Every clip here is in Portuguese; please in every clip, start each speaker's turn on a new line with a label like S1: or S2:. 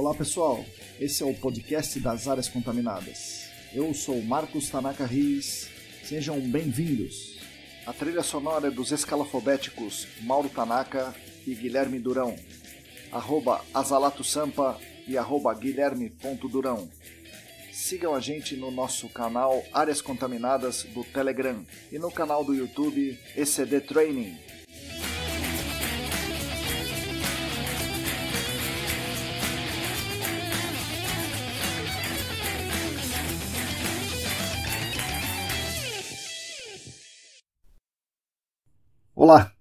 S1: Olá pessoal, esse é o podcast das áreas contaminadas. Eu sou Marcos Tanaka Riz, sejam bem-vindos. A trilha sonora é dos escalafobéticos Mauro Tanaka e Guilherme Durão, @azalatosampa e @guilherme.durão. Sigam a gente no nosso canal Áreas Contaminadas do Telegram e no canal do YouTube ECD Training. Olá,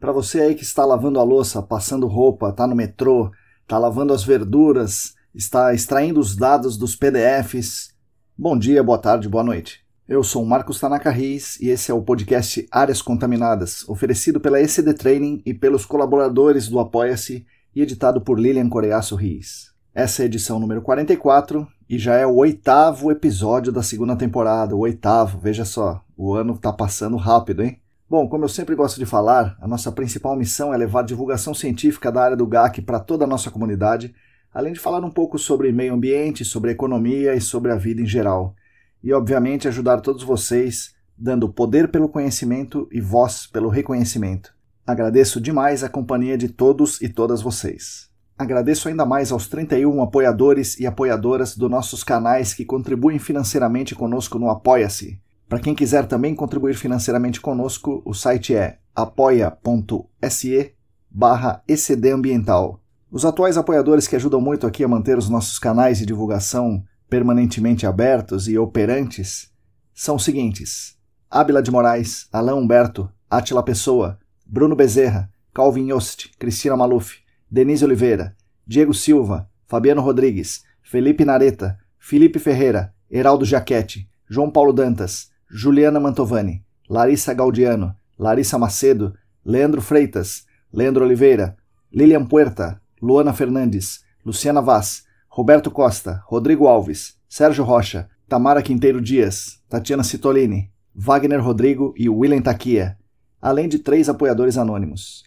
S1: para você aí que está lavando a louça, passando roupa, está no metrô, está lavando as verduras, está extraindo os dados dos PDFs, bom dia, boa tarde, boa noite. Eu sou o Marcos Tanaka Riz e esse é o podcast Áreas Contaminadas, oferecido pela ECD Training e pelos colaboradores do Apoia-se e editado por Lilian Coreaço Riz. Essa é a edição número 44 e já é o 8º episódio da segunda temporada, o 8º, veja só, o ano está passando rápido, hein? Bom, como eu sempre gosto de falar, a nossa principal missão é levar divulgação científica da área do GAC para toda a nossa comunidade, além de falar um pouco sobre meio ambiente, sobre economia e sobre a vida em geral. E, obviamente, ajudar todos vocês, dando poder pelo conhecimento e voz pelo reconhecimento. Agradeço demais a companhia de todos e todas vocês. Agradeço ainda mais aos 31 apoiadores e apoiadoras dos nossos canais que contribuem financeiramente conosco no Apoia-se. Para quem quiser também contribuir financeiramente conosco, o site é apoia.se/ecdambiental. Os atuais apoiadores que ajudam muito aqui a manter os nossos canais de divulgação permanentemente abertos e operantes são os seguintes: Ábila de Moraes, Alain Humberto, Átila Pessoa, Bruno Bezerra, Calvin Yost, Cristina Maluf, Denise Oliveira, Diego Silva, Fabiano Rodrigues, Felipe Nareta, Felipe Ferreira, Heraldo Jaquete, João Paulo Dantas, Juliana Mantovani, Larissa Gaudiano, Larissa Macedo, Leandro Freitas, Leandro Oliveira, Lilian Puerta, Luana Fernandes, Luciana Vaz, Roberto Costa, Rodrigo Alves, Sérgio Rocha, Tamara Quinteiro Dias, Tatiana Citolini, Wagner Rodrigo e William Taquia, além de 3 apoiadores anônimos.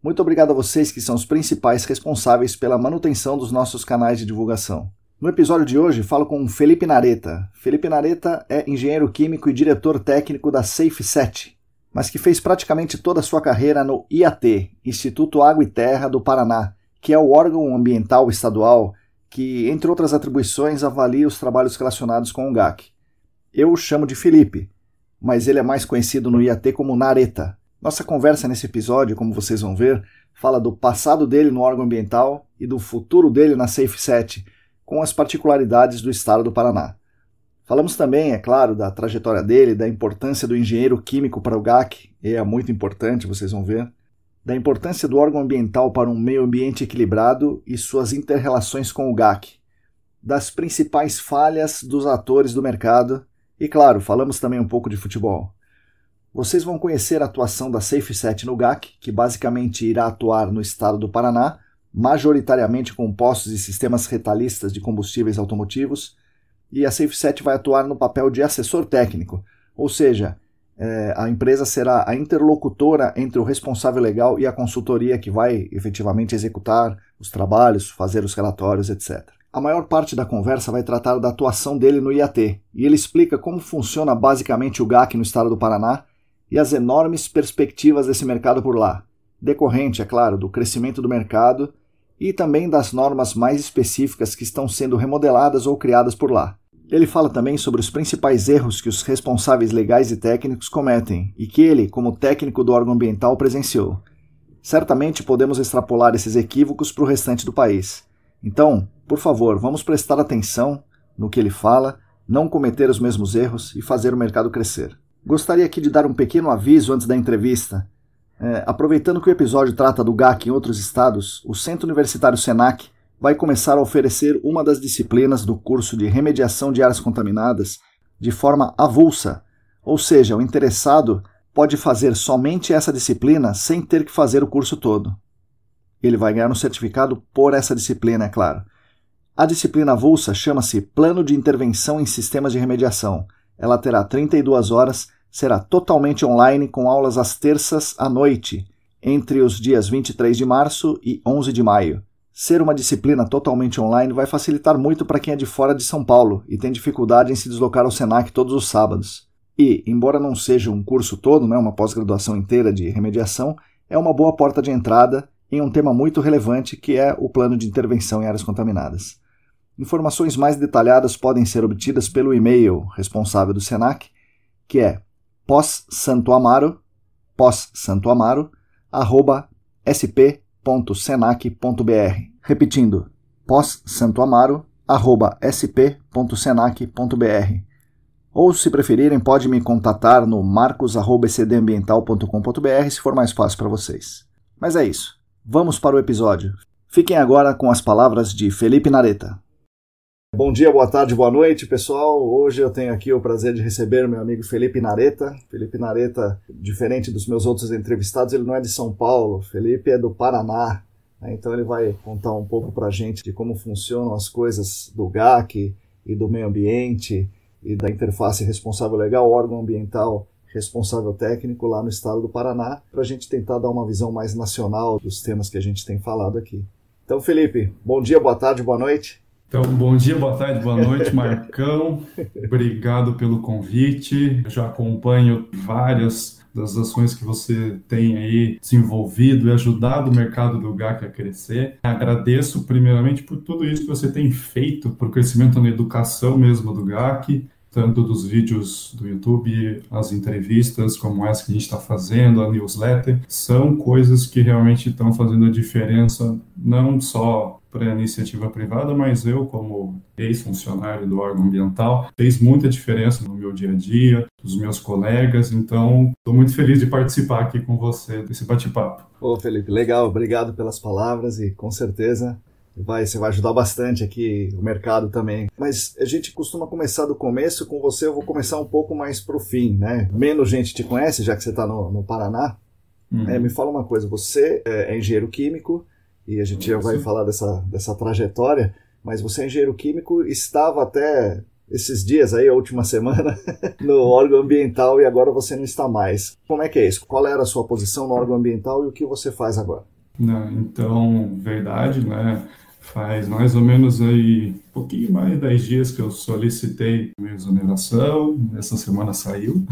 S1: Muito obrigado a vocês que são os principais responsáveis pela manutenção dos nossos canais de divulgação. No episódio de hoje, falo com Felipe Nareta. Felipe Nareta é engenheiro químico e diretor técnico da SafeSet, mas que fez praticamente toda a sua carreira no IAT, Instituto Água e Terra do Paraná, que é o órgão ambiental estadual que, entre outras atribuições, avalia os trabalhos relacionados com o GAC. Eu o chamo de Felipe, mas ele é mais conhecido no IAT como Nareta. Nossa conversa nesse episódio, como vocês vão ver, fala do passado dele no órgão ambiental e do futuro dele na SafeSet, com as particularidades do estado do Paraná. Falamos também, é claro, da trajetória dele, da importância do engenheiro químico para o GAC, e é muito importante, vocês vão ver, da importância do órgão ambiental para um meio ambiente equilibrado e suas inter-relações com o GAC, das principais falhas dos atores do mercado e, claro, falamos também um pouco de futebol. Vocês vão conhecer a atuação da SafeSet no GAC, que basicamente irá atuar no estado do Paraná, majoritariamente com postos e sistemas retalhistas de combustíveis automotivos, e a SafeSet vai atuar no papel de assessor técnico, ou seja, a empresa será a interlocutora entre o responsável legal e a consultoria que vai efetivamente executar os trabalhos, fazer os relatórios, etc. A maior parte da conversa vai tratar da atuação dele no IAT, e ele explica como funciona basicamente o GAC no estado do Paraná e as enormes perspectivas desse mercado por lá, decorrente, é claro, do crescimento do mercado e também das normas mais específicas que estão sendo remodeladas ou criadas por lá. Ele fala também sobre os principais erros que os responsáveis legais e técnicos cometem e que ele, como técnico do órgão ambiental, presenciou. Certamente podemos extrapolar esses equívocos para o restante do país. Então, por favor, vamos prestar atenção no que ele fala, não cometer os mesmos erros e fazer o mercado crescer. Gostaria aqui de dar um pequeno aviso antes da entrevista. Aproveitando que o episódio trata do GAC em outros estados, o Centro Universitário Senac vai começar a oferecer uma das disciplinas do curso de remediação de áreas contaminadas de forma avulsa, ou seja, o interessado pode fazer somente essa disciplina sem ter que fazer o curso todo. Ele vai ganhar um certificado por essa disciplina, é claro. A disciplina avulsa chama-se Plano de Intervenção em Sistemas de Remediação. Ela terá 32 horas, será totalmente online com aulas às terças à noite, entre os dias 23 de março e 11 de maio. Ser uma disciplina totalmente online vai facilitar muito para quem é de fora de São Paulo e tem dificuldade em se deslocar ao Senac todos os sábados. E, embora não seja um curso todo, uma pós-graduação inteira de remediação, é uma boa porta de entrada em um tema muito relevante que é o plano de intervenção em áreas contaminadas. Informações mais detalhadas podem ser obtidas pelo e-mail responsável do Senac, que é pós-santoamaro@sp.senac.br. Repetindo, pós-santoamaro@sp.senac.br. Ou, se preferirem, pode me contatar no marcos@ecdambiental.com.br se for mais fácil para vocês. Mas é isso. Vamos para o episódio. Fiquem agora com as palavras de Felipe Nareta. Bom dia, boa tarde, boa noite, pessoal. Hoje eu tenho aqui o prazer de receber meu amigo Felipe Nareta. Felipe Nareta, diferente dos meus outros entrevistados, ele não é de São Paulo. Felipe é do Paraná. Então ele vai contar um pouco para a gente de como funcionam as coisas do GAC e do meio ambiente e da interface responsável legal, órgão ambiental responsável técnico lá no estado do Paraná, para a gente tentar dar uma visão mais nacional dos temas que a gente tem falado aqui. Então, Felipe, bom dia, boa tarde, boa noite.
S2: Então, bom dia, boa tarde, boa noite, Marcão. Obrigado pelo convite. Eu já acompanho várias das ações que você tem aí desenvolvido e ajudado o mercado do GAC a crescer. Agradeço primeiramente por tudo isso que você tem feito para o crescimento na educação mesmo do GAC, tanto dos vídeos do YouTube, as entrevistas como essa que a gente está fazendo, a newsletter, são coisas que realmente estão fazendo a diferença, não só para a iniciativa privada, mas eu, como ex-funcionário do órgão ambiental, fez muita diferença no meu dia a dia, dos meus colegas, então estou muito feliz de participar aqui com você desse bate-papo.
S1: Ô, Felipe, legal, obrigado pelas palavras e com certeza você vai ajudar bastante aqui o mercado também. Mas a gente costuma começar do começo, com você eu vou começar um pouco mais pro fim, né? Menos gente te conhece, já que você está no Paraná. Me fala uma coisa, você é engenheiro químico, e a gente já vai falar dessa trajetória, mas você é engenheiro químico, estava até esses dias aí, a última semana, no órgão ambiental e agora você não está mais. Como é que é isso? Qual era a sua posição no órgão ambiental e o que você faz agora?
S2: Então, verdade, né? Faz mais ou menos aí um pouquinho mais de 10 dias que eu solicitei minha exoneração, essa semana saiu.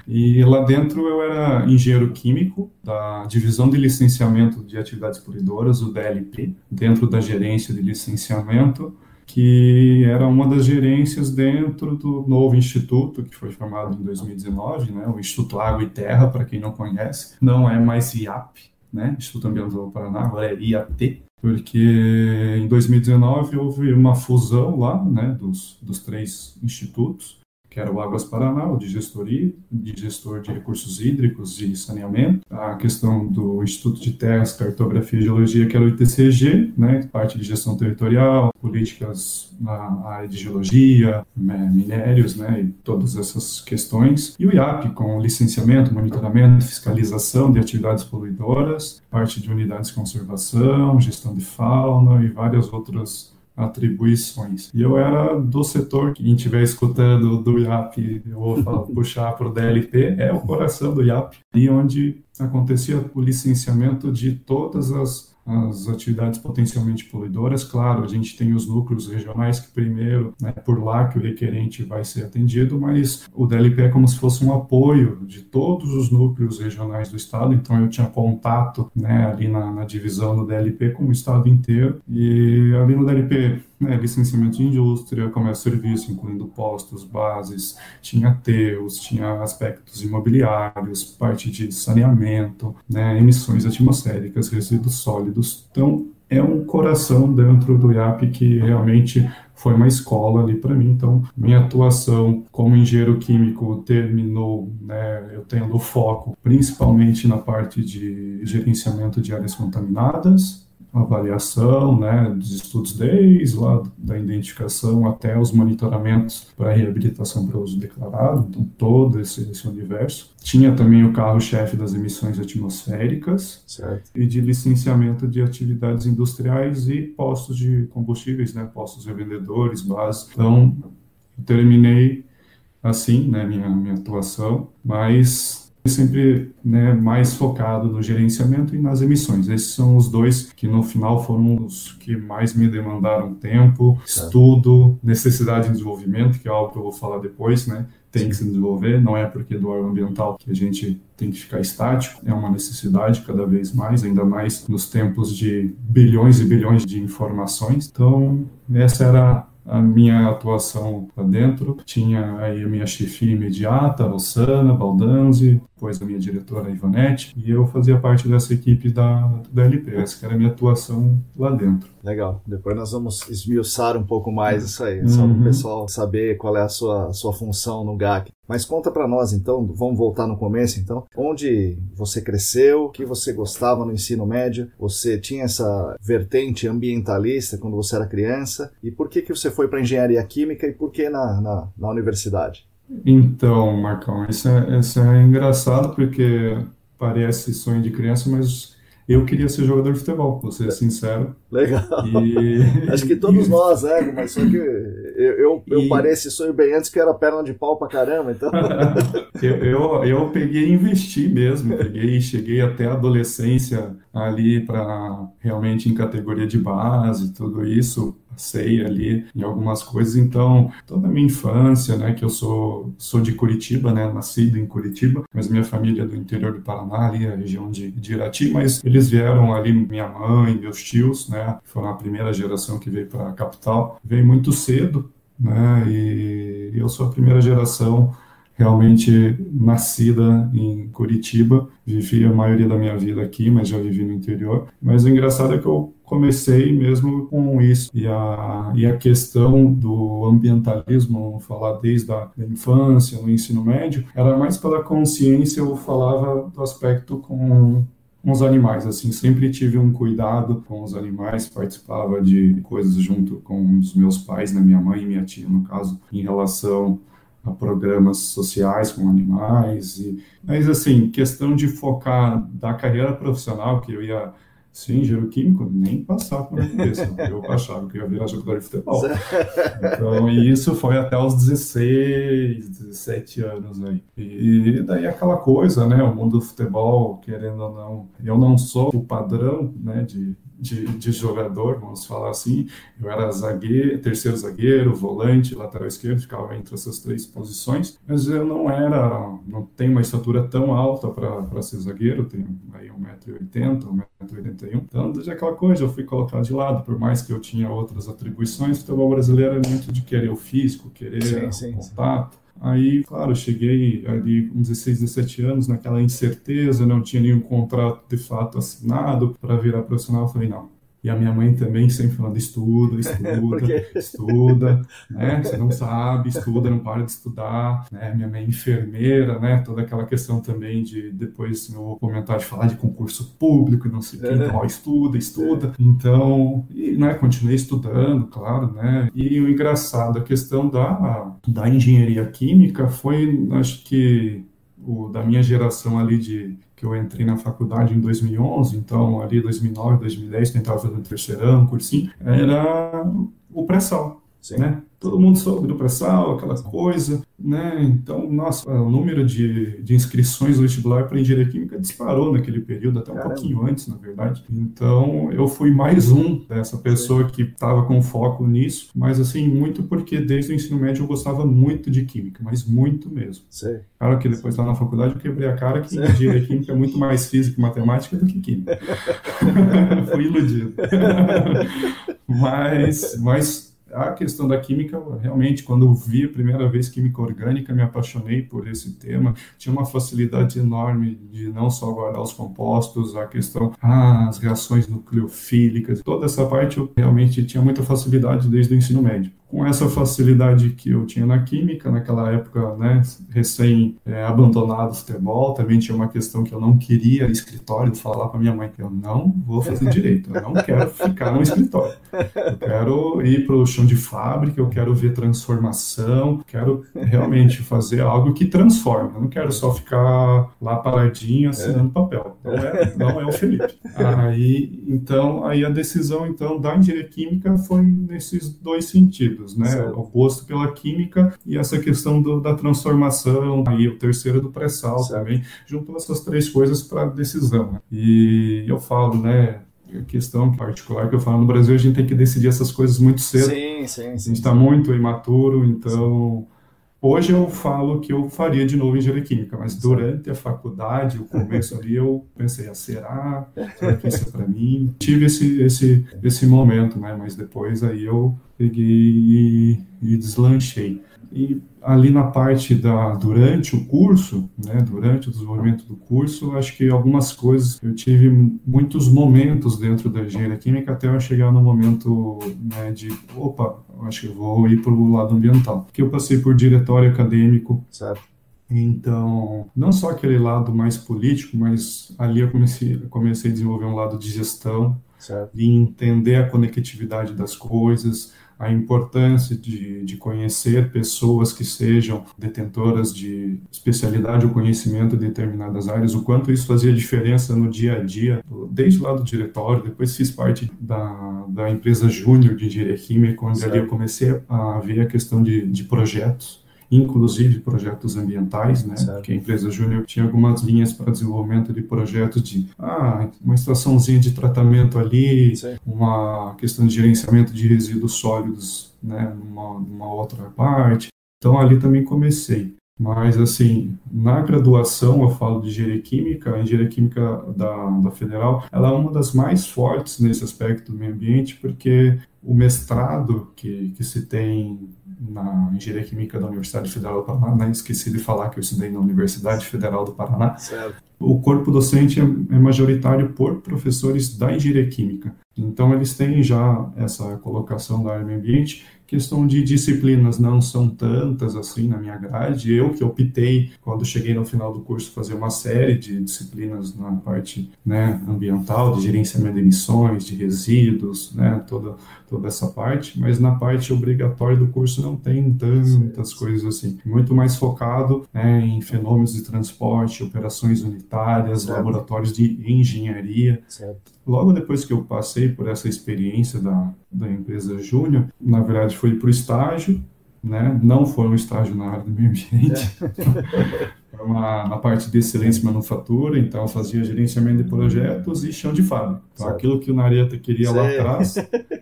S2: E lá dentro eu era engenheiro químico da divisão de licenciamento de atividades poluidoras, o DLP, dentro da gerência de licenciamento, que era uma das gerências dentro do novo instituto, que foi formado em 2019, né? O Instituto Água e Terra, para quem não conhece, não é mais IAP, né? Instituto Ambiental do Paraná, agora é IAT, porque em 2019 houve uma fusão lá, né, dos três institutos, que era o Águas Paraná, o de gestoria, de gestor de recursos hídricos e saneamento, a questão do Instituto de Terras, Cartografia e Geologia, que era o ITCG, né, parte de gestão territorial, políticas na área de geologia, minérios, né, e todas essas questões, e o IAP, com licenciamento, monitoramento, fiscalização de atividades poluidoras, parte de unidades de conservação, gestão de fauna e várias outras atribuições. E eu era do setor, quem estiver escutando do IAP, eu vou puxar para o DLP, é o coração do IAP, e onde acontecia o licenciamento de todas as atividades potencialmente poluidoras. Claro, a gente tem os núcleos regionais que primeiro, né, por lá que o requerente vai ser atendido, mas o DLP é como se fosse um apoio de todos os núcleos regionais do estado, então eu tinha contato, né, ali na divisão do DLP com o estado inteiro, e ali no DLP, né, licenciamento de indústria, comércio e serviço, incluindo postos, bases, tinha aterros, tinha aspectos imobiliários, parte de saneamento, né, emissões atmosféricas, resíduos sólidos. Então, é um coração dentro do IAP que realmente foi uma escola ali para mim. Então, minha atuação como engenheiro químico terminou, né, eu tendo foco principalmente na parte de gerenciamento de áreas contaminadas, avaliação, né, dos estudos desde lá da identificação até os monitoramentos para reabilitação para uso declarado, então todo esse universo. Tinha também o carro-chefe das emissões atmosféricas, certo, e de licenciamento de atividades industriais e postos de combustíveis, né, postos revendedores, bases. Então, eu terminei assim, né, minha atuação, mas sempre, né, mais focado no gerenciamento e nas emissões. Esses são os dois que no final foram os que mais me demandaram tempo, estudo, necessidade de desenvolvimento, que é algo que eu vou falar depois, né? Tem que se desenvolver, não é porque do ambiental que a gente tem que ficar estático, é uma necessidade cada vez mais, ainda mais nos tempos de bilhões e bilhões de informações. Então, essa era a minha atuação lá dentro. Tinha aí a minha chefia imediata, a Rossana Baldanzi, depois a minha diretora, a Ivonete, e eu fazia parte dessa equipe da LP, essa que era a minha atuação lá dentro.
S1: Legal. Depois nós vamos esmiuçar um pouco mais isso aí, só para o pessoal saber qual é a sua função no GAC. Mas conta para nós, então, vamos voltar no começo, então. Onde você cresceu, o que você gostava no ensino médio, você tinha essa vertente ambientalista quando você era criança, e por que você foi para engenharia química e por que na universidade?
S2: Então, Marcão, isso é engraçado porque parece sonho de criança, mas eu queria ser jogador de futebol, vou ser sincero.
S1: Legal.
S2: E...
S1: Acho que todos nós, mas só que eu parei esse sonho bem antes que eu era perna de pau pra caramba, então...
S2: eu peguei e investi mesmo, cheguei até a adolescência ali para realmente em categoria de base, tudo isso, passei ali em algumas coisas, então toda a minha infância, né, que eu sou de Curitiba, né, nascido em Curitiba, mas minha família é do interior do Paraná, ali a região de Irati, mas eles vieram ali, minha mãe, meus tios, né, foram a primeira geração que veio para a capital, veio muito cedo, né, e eu sou a primeira geração realmente nascida em Curitiba, vivi a maioria da minha vida aqui, mas já vivi no interior. Mas o engraçado é que eu comecei mesmo com isso. E a questão do ambientalismo, vamos falar desde a infância, no ensino médio, era mais pela consciência, eu falava do aspecto com os animais, assim, sempre tive um cuidado com os animais, participava de coisas junto com os meus pais, né, minha mãe e minha tia, no caso, em relação a programas sociais com animais. Mas, assim, questão de focar da carreira profissional, que eu ia ser engenheiro químico, nem passava pela minha cabeça. Eu achava que eu ia virar jogador de futebol. Então, e isso foi até os 16, 17 anos aí. E daí aquela coisa, né? O mundo do futebol, querendo ou não, eu não sou o padrão, né, de jogador, vamos falar assim. Eu era zagueiro, terceiro zagueiro, volante, lateral esquerdo, ficava entre essas três posições, mas eu não tenho uma estatura tão alta para ser zagueiro, tenho aí 1,80 m, 1,81 m, então desde aquela coisa eu fui colocado de lado, por mais que eu tinha outras atribuições, o futebol brasileiro é muito de querer o físico, querer o contato. Aí, claro, cheguei ali com 16, 17 anos, naquela incerteza, não tinha nenhum contrato de fato assinado para virar profissional. Eu falei, não. E a minha mãe também sempre falando, estuda, né? Você não sabe, estuda, não para de estudar, né? Minha mãe é enfermeira, né? Toda aquela questão também de, depois eu vou comentar, de falar de concurso público e não sei o que, então, ó, estuda. Então, né, continuei estudando, claro, né? E o engraçado, a questão da engenharia química foi, acho que, da minha geração ali que eu entrei na faculdade em 2011, então ali 2009, 2010, tentava fazer um terceirão, cursinho, era o pré-sal, né? Todo mundo soube do pré-sal, aquela coisa, né? Então, nossa, o número de inscrições no vestibular para engenharia química disparou naquele período, até um pouquinho antes, na verdade. Então, eu fui mais dessa pessoa que estava com foco nisso, mas assim, muito porque desde o ensino médio eu gostava muito de química, mas muito mesmo. Claro que depois lá na faculdade eu quebrei a cara que engenharia química é muito mais física e matemática do que química. Fui iludido. Mas a questão da química, realmente, quando eu vi a primeira vez química orgânica, me apaixonei por esse tema. Tinha uma facilidade enorme de não só guardar os compostos, a questão, as reações nucleofílicas, toda essa parte eu realmente tinha muita facilidade desde o ensino médio. Com essa facilidade que eu tinha na química, naquela época, né, abandonado o futebol, também tinha uma questão que eu não queria escritório, falar para minha mãe que eu não vou fazer direito, eu não quero ficar no escritório, eu quero ir para o chão de fábrica, eu quero ver transformação, quero realmente fazer algo que transforme, eu não quero só ficar lá paradinho assinando papel, não é o Felipe. Aí a decisão então da engenharia química foi nesses dois sentidos. resíduos, né?
S1: Certo.
S2: O gosto pela química e essa questão da transformação, aí o terceiro do pré-sal também, juntou essas três coisas para a decisão. Né? E eu falo, né? A questão particular que eu falo, no Brasil a gente tem que decidir essas coisas muito cedo.
S1: Sim, sim,
S2: A
S1: sim.
S2: gente está muito imaturo, então... Hoje eu falo que eu faria de novo engenharia química, mas durante a faculdade, o começo ali, eu pensei, será que isso é para mim? Tive esse momento, né? Mas depois aí eu peguei e deslanchei. E ali na parte durante o curso, né, durante o desenvolvimento do curso, acho que algumas coisas, eu tive muitos momentos dentro da engenharia química até eu chegar no momento, né, de, opa, acho que eu vou ir para o lado ambiental. Porque eu passei por diretório acadêmico.
S1: Certo.
S2: Então, não só aquele lado mais político, mas ali eu comecei a desenvolver um lado de gestão,
S1: Certo.
S2: de entender a conectividade das coisas, a importância de conhecer pessoas que sejam detentoras de especialidade ou conhecimento em determinadas áreas, o quanto isso fazia diferença no dia a dia, desde lá do diretório, depois fiz parte da empresa Júnior de Engenharia Química, onde ali eu comecei a ver a questão de projetos, inclusive projetos ambientais, né?
S1: Certo.
S2: Porque a empresa Júnior tinha algumas linhas para desenvolvimento de projetos de uma estaçãozinha de tratamento ali,
S1: Sim.
S2: uma questão de gerenciamento de resíduos sólidos, né? Numa outra parte. Então ali também comecei. Mas, assim, na graduação, eu falo de engenharia química, a engenharia química da Federal, ela é uma das mais fortes nesse aspecto do meio ambiente, porque o mestrado que se tem na engenharia química da Universidade Federal do Paraná, esqueci de falar que eu estudei na Universidade Federal do Paraná,
S1: Certo.
S2: o corpo docente é majoritário por professores da engenharia química. Então, eles têm já essa colocação da área do meio ambiente. Questão de disciplinas não são tantas assim na minha grade. Eu que optei, quando cheguei no final do curso, fazer uma série de disciplinas na parte, né, ambiental, de gerenciamento de emissões, de resíduos, né, toda essa parte. Mas na parte obrigatória do curso não tem tantas coisas assim. Muito mais focado, né, em fenômenos de transporte, operações unitárias, laboratórios de engenharia.
S1: Certo.
S2: Logo depois que eu passei por essa experiência da empresa Júnior, na verdade foi para o estágio, né? Não foi um estágio na área do meio ambiente, foi na parte de excelência em manufatura, então eu fazia gerenciamento de projetos e chão de fábrica. Então aquilo que o Nareta queria lá atrás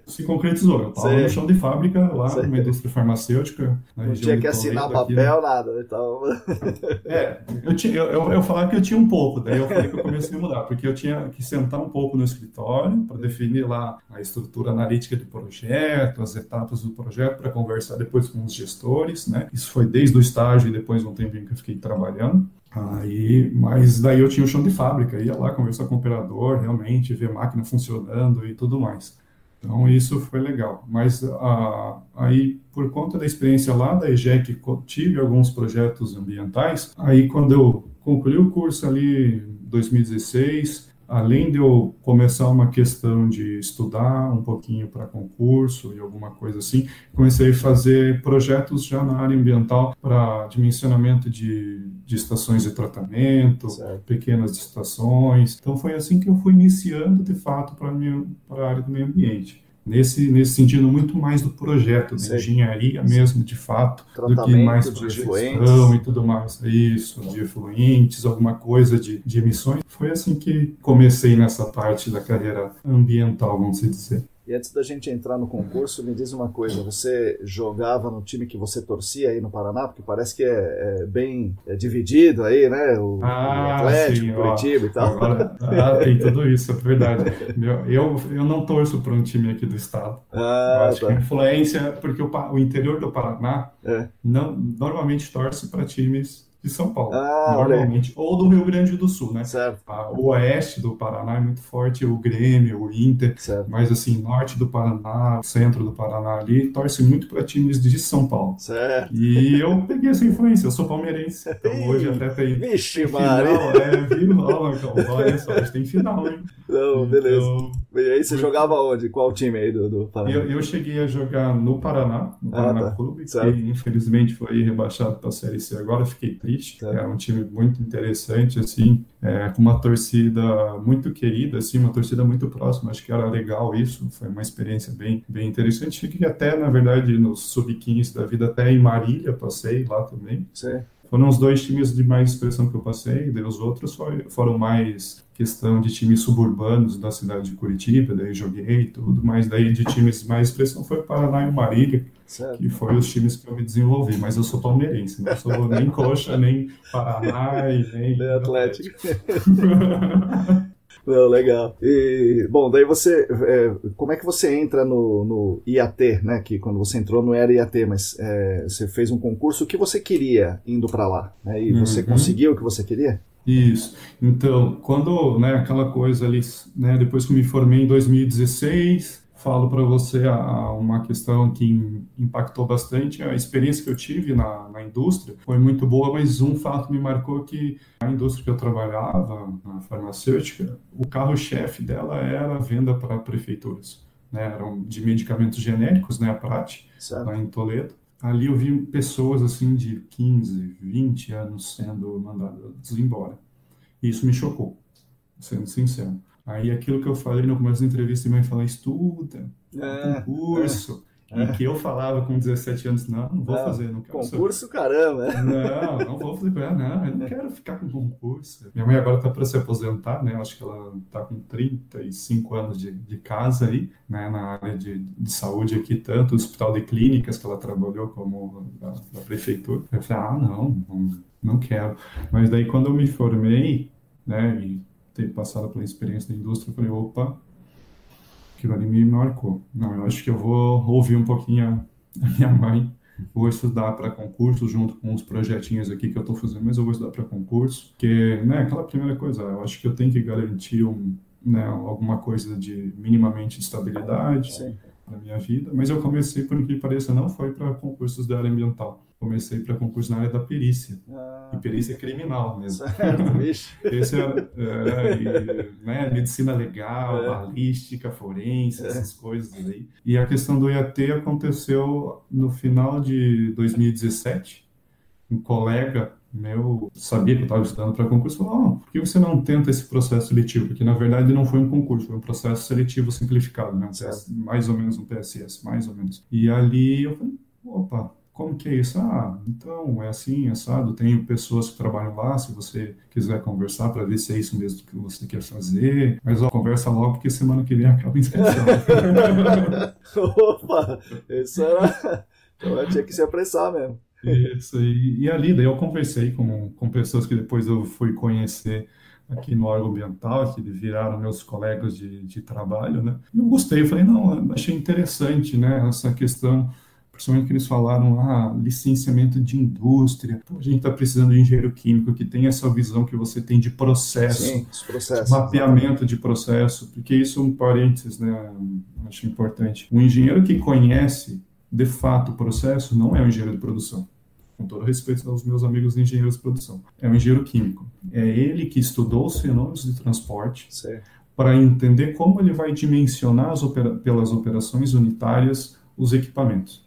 S2: se concretizou. Eu estava no chão de fábrica, lá numa indústria farmacêutica.
S1: Não tinha que assinar papel, nada. Então...
S2: eu falava que eu tinha um pouco, daí eu falei que eu comecei a mudar, porque eu tinha que sentar um pouco no escritório para definir lá a estrutura analítica do projeto, as etapas do projeto, para conversar depois com os gestores, né? Isso foi desde o estágio e depois um tempinho que eu fiquei trabalhando. Mas daí eu tinha o chão de fábrica, ia lá conversar com o operador, realmente, ver a máquina funcionando e tudo mais. Então, isso foi legal. Mas aí, por conta da experiência lá da EGEC, tive alguns projetos ambientais. Aí, quando eu concluí o curso ali em 2016, além de eu começar uma questão de estudar um pouquinho para concurso e alguma coisa assim, comecei a fazer projetos já na área ambiental para dimensionamento de estações de tratamento, pequenas estações. Então, foi assim que eu fui iniciando, de fato, para a área do meio ambiente. Nesse sentido, muito mais do projeto, da engenharia mesmo, de fato, do que mais para gestão e tudo mais. Isso, de efluentes, alguma coisa de emissões. Foi assim que comecei nessa parte da carreira ambiental, vamos dizer.
S1: E antes da gente entrar no concurso, me diz uma coisa, você jogava no time que você torcia aí no Paraná? Porque parece que é bem dividido aí, né? O Atlético, sim, Curitiba e tal.
S2: Agora, tem tudo isso, é verdade. Eu não torço para um time aqui do estado. Eu acho que a influência, porque o interior do Paraná normalmente torce para times de São Paulo, normalmente, ou do Rio Grande do Sul, né? O oeste do Paraná é muito forte, o Grêmio, o Inter, mas assim, norte do Paraná, centro do Paraná ali, torce muito para times de São Paulo. E eu peguei essa influência, eu sou palmeirense, então hoje até tem
S1: Vixe,
S2: final, viu? Então, olha só, a gente tem final, hein?
S1: Não, beleza. E aí você jogava onde? Qual time aí do Paraná?
S2: Eu cheguei a jogar no Paraná
S1: Tá.
S2: Clube,
S1: Certo.
S2: que infelizmente foi rebaixado para a Série C agora, fiquei triste.
S1: Certo.
S2: É um time muito interessante, assim, com uma torcida muito querida, assim, uma torcida muito próxima, acho que era legal isso, foi uma experiência bem, bem interessante. Fiquei até, na verdade, no sub-15 da vida, até em Marília, passei lá também.
S1: Sim.
S2: Foram os dois times de mais expressão que eu passei, daí os outros foram mais questão de times suburbanos da cidade de Curitiba, daí joguei tudo, mas daí de times mais expressão foi o Paraná e o Marília,
S1: Certo.
S2: que foram os times que eu me desenvolvi, mas eu sou palmeirense, não sou nem Coxa, nem Paraná e nem
S1: Atlético. Não, legal. E, bom, daí você, como é que você entra no IAT, né? Que quando você entrou não era IAT, mas você fez um concurso, o que você queria indo para lá? Né, e você conseguiu o que você queria?
S2: Isso. Então, quando, né, aquela coisa ali, né, depois que eu me formei em 2016, falo para você uma questão que impactou bastante. A experiência que eu tive na indústria foi muito boa, mas um fato me marcou que a indústria que eu trabalhava, na farmacêutica, o carro-chefe dela era a venda para prefeituras, né, eram de medicamentos genéricos, né, a Prate, lá em Toledo. Ali eu vi pessoas assim de 15, 20 anos sendo mandadas embora. E isso me chocou, sendo sincero. Aí aquilo que eu falei no começo da entrevista, minha mãe falou, estuda, concurso. E que eu falava com 17 anos, não vou fazer, não quero
S1: concurso, caramba.
S2: Não vou fazer, não, eu não quero ficar com concurso. Minha mãe agora está para se aposentar, né? Acho que ela está com 35 anos de casa aí, né? Na área de saúde aqui, tanto no hospital de clínicas que ela trabalhou como da prefeitura. Eu falei, não quero. Mas daí quando eu me formei, né? E ter passado pela experiência da indústria, eu falei, opa, aquilo ali me marcou. Não, eu acho que eu vou ouvir um pouquinho a minha mãe, vou estudar para concurso junto com uns projetinhos aqui que eu estou fazendo, mas eu vou estudar para concurso, porque, né, aquela primeira coisa, eu acho que eu tenho que garantir alguma coisa de minimamente estabilidade na minha vida, mas eu comecei, por que pareça, não foi para concursos da área ambiental. Comecei para concurso na área da perícia, e perícia criminal mesmo. Esse né, medicina legal, balística, forense, essas coisas aí. E a questão do IAT aconteceu no final de 2017. Um colega meu sabia que eu estava estudando para concurso, falou, por que você não tenta esse processo seletivo? Porque, na verdade, não foi um concurso, foi um processo seletivo simplificado, né? Mais ou menos um PSS, mais ou menos. E ali eu falei, opa, como que é isso? Então é assim, assado, tenho pessoas que trabalham lá, se você quiser conversar para ver se é isso mesmo que você quer fazer, mas conversa logo porque semana que vem acaba a inscrição.
S1: Opa, isso era... Então eu tinha que se apressar mesmo.
S2: Isso, e ali daí eu conversei com pessoas que depois eu fui conhecer aqui no órgão ambiental, que viraram meus colegas de trabalho, né? E eu gostei, eu falei, não, achei interessante, né, essa questão, principalmente que eles falaram, licenciamento de indústria, a gente está precisando de engenheiro químico que tem essa visão que você tem de processo,
S1: sim, os processos,
S2: mapeamento de processo, porque isso é um parênteses, né, acho importante. Um engenheiro que conhece de fato o processo não é um engenheiro de produção. Com todo respeito aos meus amigos engenheiros de produção. É um engenheiro químico. É ele que estudou os fenômenos de transporte para entender como ele vai dimensionar pelas operações unitárias os equipamentos.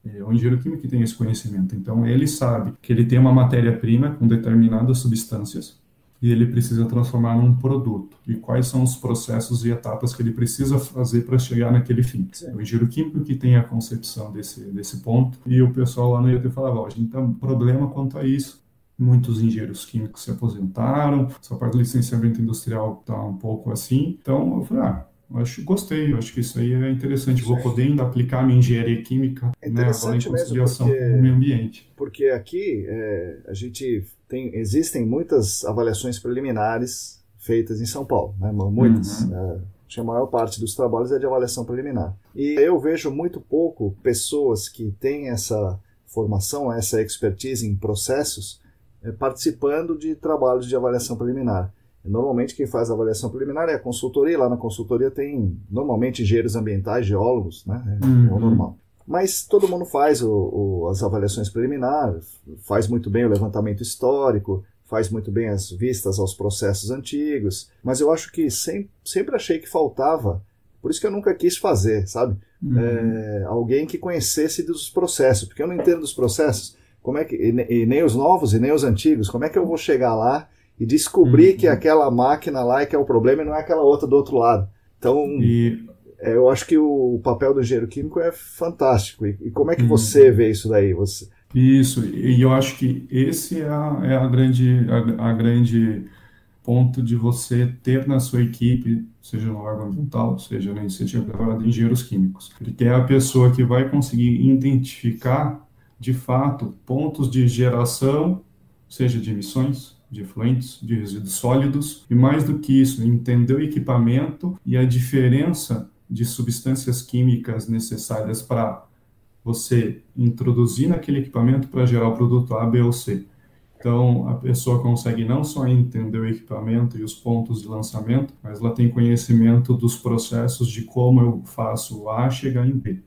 S2: É o engenheiro químico que tem esse conhecimento. Então, ele sabe que ele tem uma matéria-prima com determinadas substâncias e ele precisa transformar num produto. E quais são os processos e etapas que ele precisa fazer para chegar naquele fim. É o engenheiro químico que tem a concepção desse ponto. E o pessoal lá no IAT falava, a gente tem um problema quanto a isso. Muitos engenheiros químicos se aposentaram, essa parte do licenciamento industrial está um pouco assim. Então, eu falei, gostei, acho que isso aí é interessante. Vou poder ainda aplicar a minha engenharia química,
S1: interessante
S2: em conciliação com o meio ambiente.
S1: Porque aqui a gente existem muitas avaliações preliminares feitas em São Paulo, né? Muitas. Acho que a maior parte dos trabalhos é de avaliação preliminar. E eu vejo muito pouco pessoas que têm essa formação, essa expertise em processos, participando de trabalhos de avaliação preliminar. Normalmente quem faz a avaliação preliminar é a consultoria, lá na consultoria tem normalmente engenheiros ambientais, geólogos, né? É o normal. Mas todo mundo faz as avaliações preliminares, faz muito bem o levantamento histórico, faz muito bem as vistas aos processos antigos, mas eu acho que sempre achei que faltava, por isso que eu nunca quis fazer, sabe? Alguém que conhecesse dos processos, porque eu não entendo dos processos, como é que, e nem os novos e nem os antigos, como é que eu vou chegar lá e descobrir que aquela máquina lá é que é o problema e não é aquela outra do outro lado. Então, eu acho que o papel do engenheiro químico é fantástico. E como é que você vê isso daí?
S2: Isso, e eu acho que esse é a grande ponto de você ter na sua equipe, seja no órgão ambiental, seja na iniciativa privada de engenheiros químicos, porque é a pessoa que vai conseguir identificar, de fato, pontos de geração, seja de emissões, de efluentes, de resíduos sólidos, e mais do que isso, entender o equipamento e a diferença de substâncias químicas necessárias para você introduzir naquele equipamento para gerar o produto A, B ou C. Então, a pessoa consegue não só entender o equipamento e os pontos de lançamento, mas ela tem conhecimento dos processos de como eu faço o A chegar em B.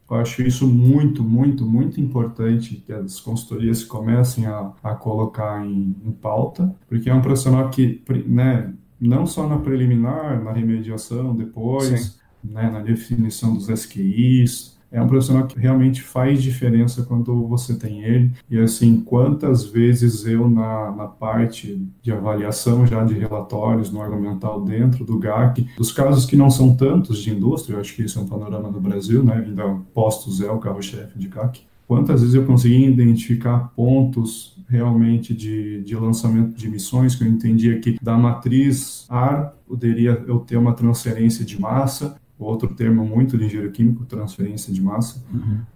S2: Eu acho isso muito, muito, muito importante que as consultorias comecem a colocar em pauta, porque é um profissional que, né, não só na preliminar, na remediação, depois, né, na definição dos SQIs, é um profissional que realmente faz diferença quando você tem ele. E assim, quantas vezes eu na parte de avaliação já de relatórios no órgão ambiental dentro do GAC, dos casos que não são tantos de indústria, eu acho que isso é um panorama do Brasil, né? Ainda postos é o carro-chefe de GAC. Quantas vezes eu consegui identificar pontos realmente de lançamento de emissões, que eu entendia que da matriz ar poderia eu ter uma transferência de massa, outro termo muito de engenheiro químico, transferência de massa,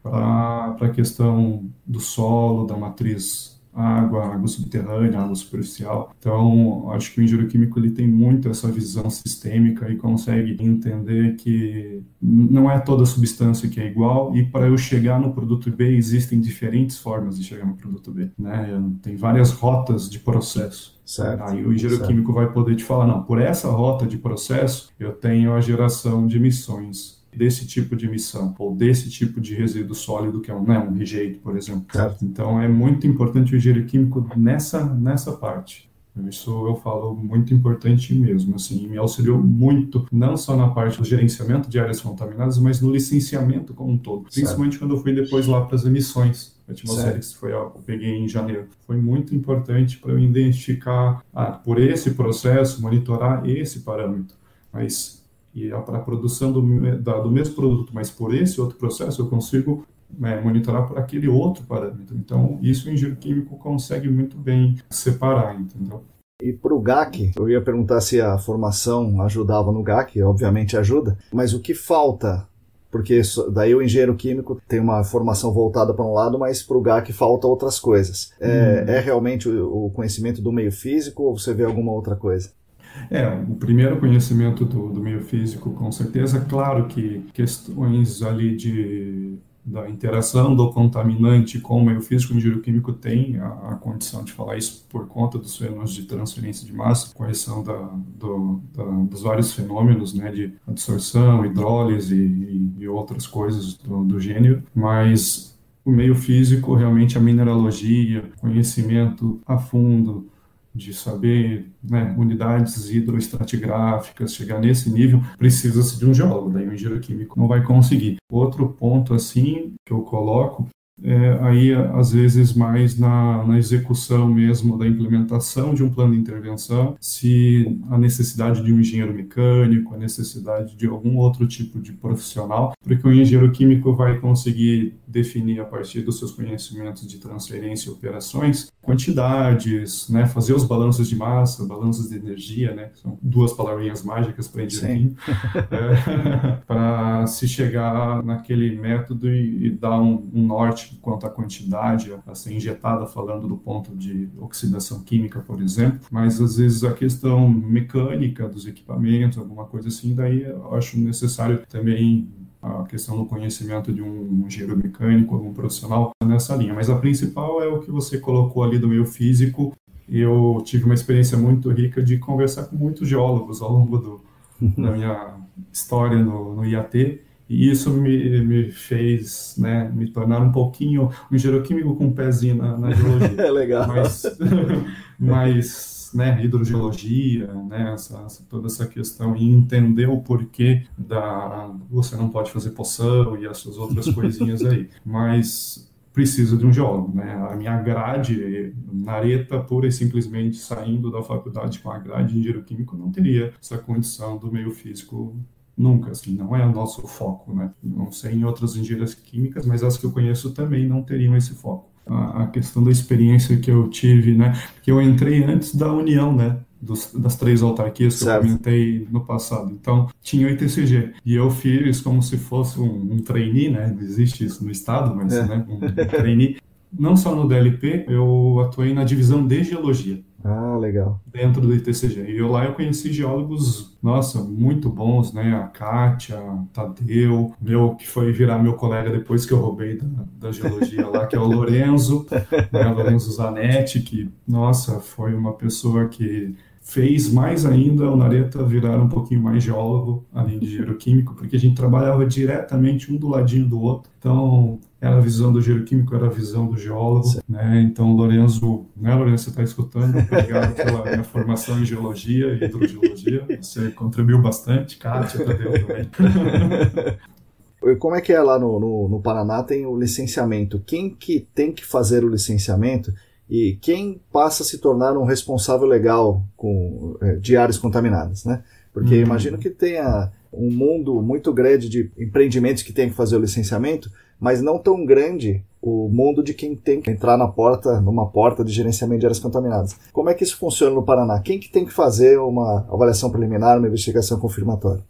S2: para a questão do solo, da matriz água subterrânea, água superficial. Então, acho que o engenheiro químico ele tem muito essa visão sistêmica e consegue entender que não é toda substância que é igual, e para eu chegar no produto B, existem diferentes formas de chegar no produto B, né? Tem várias rotas de processo.
S1: Certo.
S2: Aí o engenheiro químico vai poder te falar, não, por essa rota de processo, eu tenho a geração de emissões desse tipo de emissão, ou desse tipo de resíduo sólido, que é um rejeito, por exemplo.
S1: Certo.
S2: Então, é muito importante o engenheiro químico nessa parte. Isso eu falo muito importante mesmo, assim, me auxiliou muito, não só na parte do gerenciamento de áreas contaminadas, mas no licenciamento como um todo. Principalmente quando eu fui depois lá para as emissões atmosféricas, que eu peguei em janeiro. Foi muito importante para eu identificar, por esse processo, monitorar esse parâmetro. Mas e para a produção do mesmo produto, mas por esse outro processo eu consigo monitorar por aquele outro parâmetro. Então, isso o engenheiro químico consegue muito bem separar, entendeu?
S1: E para o GAC, eu ia perguntar se a formação ajudava no GAC, obviamente ajuda, mas o que falta? Porque daí o engenheiro químico tem uma formação voltada para um lado, mas para o GAC falta outras coisas. É realmente o conhecimento do meio físico ou você vê alguma outra coisa?
S2: O primeiro conhecimento do meio físico, com certeza. Claro que questões ali da interação do contaminante com o meio físico, o engenheiro químico tem a condição de falar isso por conta dos fenômenos de transferência de massa, correção dos vários fenômenos, né, de absorção, hidrólise e outras coisas do gênero, mas o meio físico, realmente a mineralogia, conhecimento a fundo, de saber, né, unidades hidroestratigráficas, chegar nesse nível, precisa-se de um geólogo, daí o engenheiro químico não vai conseguir. Outro ponto, assim, que eu coloco, aí, às vezes, mais na execução mesmo da implementação de um plano de intervenção, se a necessidade de um engenheiro mecânico, a necessidade de algum outro tipo de profissional, porque o engenheiro químico vai conseguir definir, a partir dos seus conhecimentos de transferência e operações, quantidades, né, fazer os balanços de massa, balanços de energia, né, são duas palavrinhas mágicas para engenheiro, para se chegar naquele método e dar um norte quanto à quantidade a ser injetada, falando do ponto de oxidação química, por exemplo, mas às vezes a questão mecânica dos equipamentos, alguma coisa assim, daí eu acho necessário também a questão do conhecimento de um engenheiro mecânico, algum profissional nessa linha. Mas a principal é o que você colocou ali do meio físico. Eu tive uma experiência muito rica de conversar com muitos geólogos ao longo da minha história no IAT, e isso me fez, né, me tornar um pouquinho um engenheiro químico com um pezinho na geologia.
S1: É legal.
S2: mas, né, hidrogeologia, né, toda essa questão e entender o porquê você não pode fazer poção e essas outras coisinhas aí. Mas precisa de um geólogo, né? A minha grade, Nareta, pura e simplesmente saindo da faculdade com a grade de engenheiro químico, não teria essa condição do meio físico nunca, assim, não é o nosso foco, né? Não sei em outras engenharias químicas, mas as que eu conheço também não teriam esse foco. A questão da experiência que eu tive, né? Que eu entrei antes da união, né? Das 3 autarquias que
S1: Certo.
S2: eu comentei no passado. Então, tinha o ITCG. E eu fiz como se fosse um trainee, né? Não existe isso no estado, mas, né? Um trainee. Não só no DLP, eu atuei na divisão de geologia
S1: Ah, legal.
S2: dentro do ITCG. E lá eu conheci geólogos, nossa, muito bons, né? A Kátia, Tadeu, que foi virar meu colega depois que eu roubei da geologia lá, que é o Lorenzo, né? Lorenzo Zanetti, que, nossa, foi uma pessoa que fez mais ainda o Nareta virar um pouquinho mais geólogo, além de engenheiro químico, porque a gente trabalhava diretamente um do ladinho do outro. Então, era a visão do engenheiro químico, era a visão do geólogo, né? Então, Lorenzo, né, Lorenzo, você está escutando? Obrigado pela minha formação em geologia e hidrogeologia. Você contribuiu bastante, Kátia, Tadeu também.
S1: Como é que é lá no Paraná? Tem o licenciamento. Quem que tem que fazer o licenciamento e quem passa a se tornar um responsável legal de áreas contaminadas, né? Porque imagino que tenha um mundo muito grande de empreendimentos que tem que fazer o licenciamento, mas não tão grande o mundo de quem tem que entrar numa porta de gerenciamento de áreas contaminadas. Como é que isso funciona no Paraná? Quem que tem que fazer uma avaliação preliminar, uma investigação confirmatória?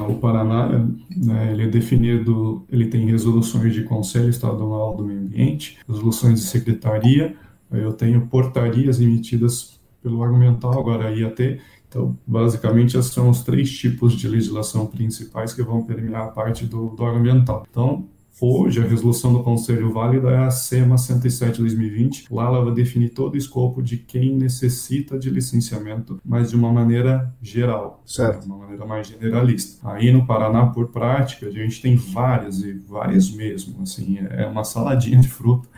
S2: O Paraná, né, ele é definido, ele tem resoluções de Conselho Estadual do Meio Ambiente, resoluções de secretaria, eu tenho portarias emitidas pelo Argumental, agora IAT. Então, basicamente, esses são os 3 tipos de legislação principais que vão permear a parte do Argumental. Então, hoje, a resolução do Conselho válida é a SEMA 107/2020. Lá ela vai definir todo o escopo de quem necessita de licenciamento, mas de uma maneira geral,
S1: certo,
S2: uma maneira mais generalista. Aí no Paraná, por prática, a gente tem várias, e várias mesmo. Assim, é uma saladinha de fruta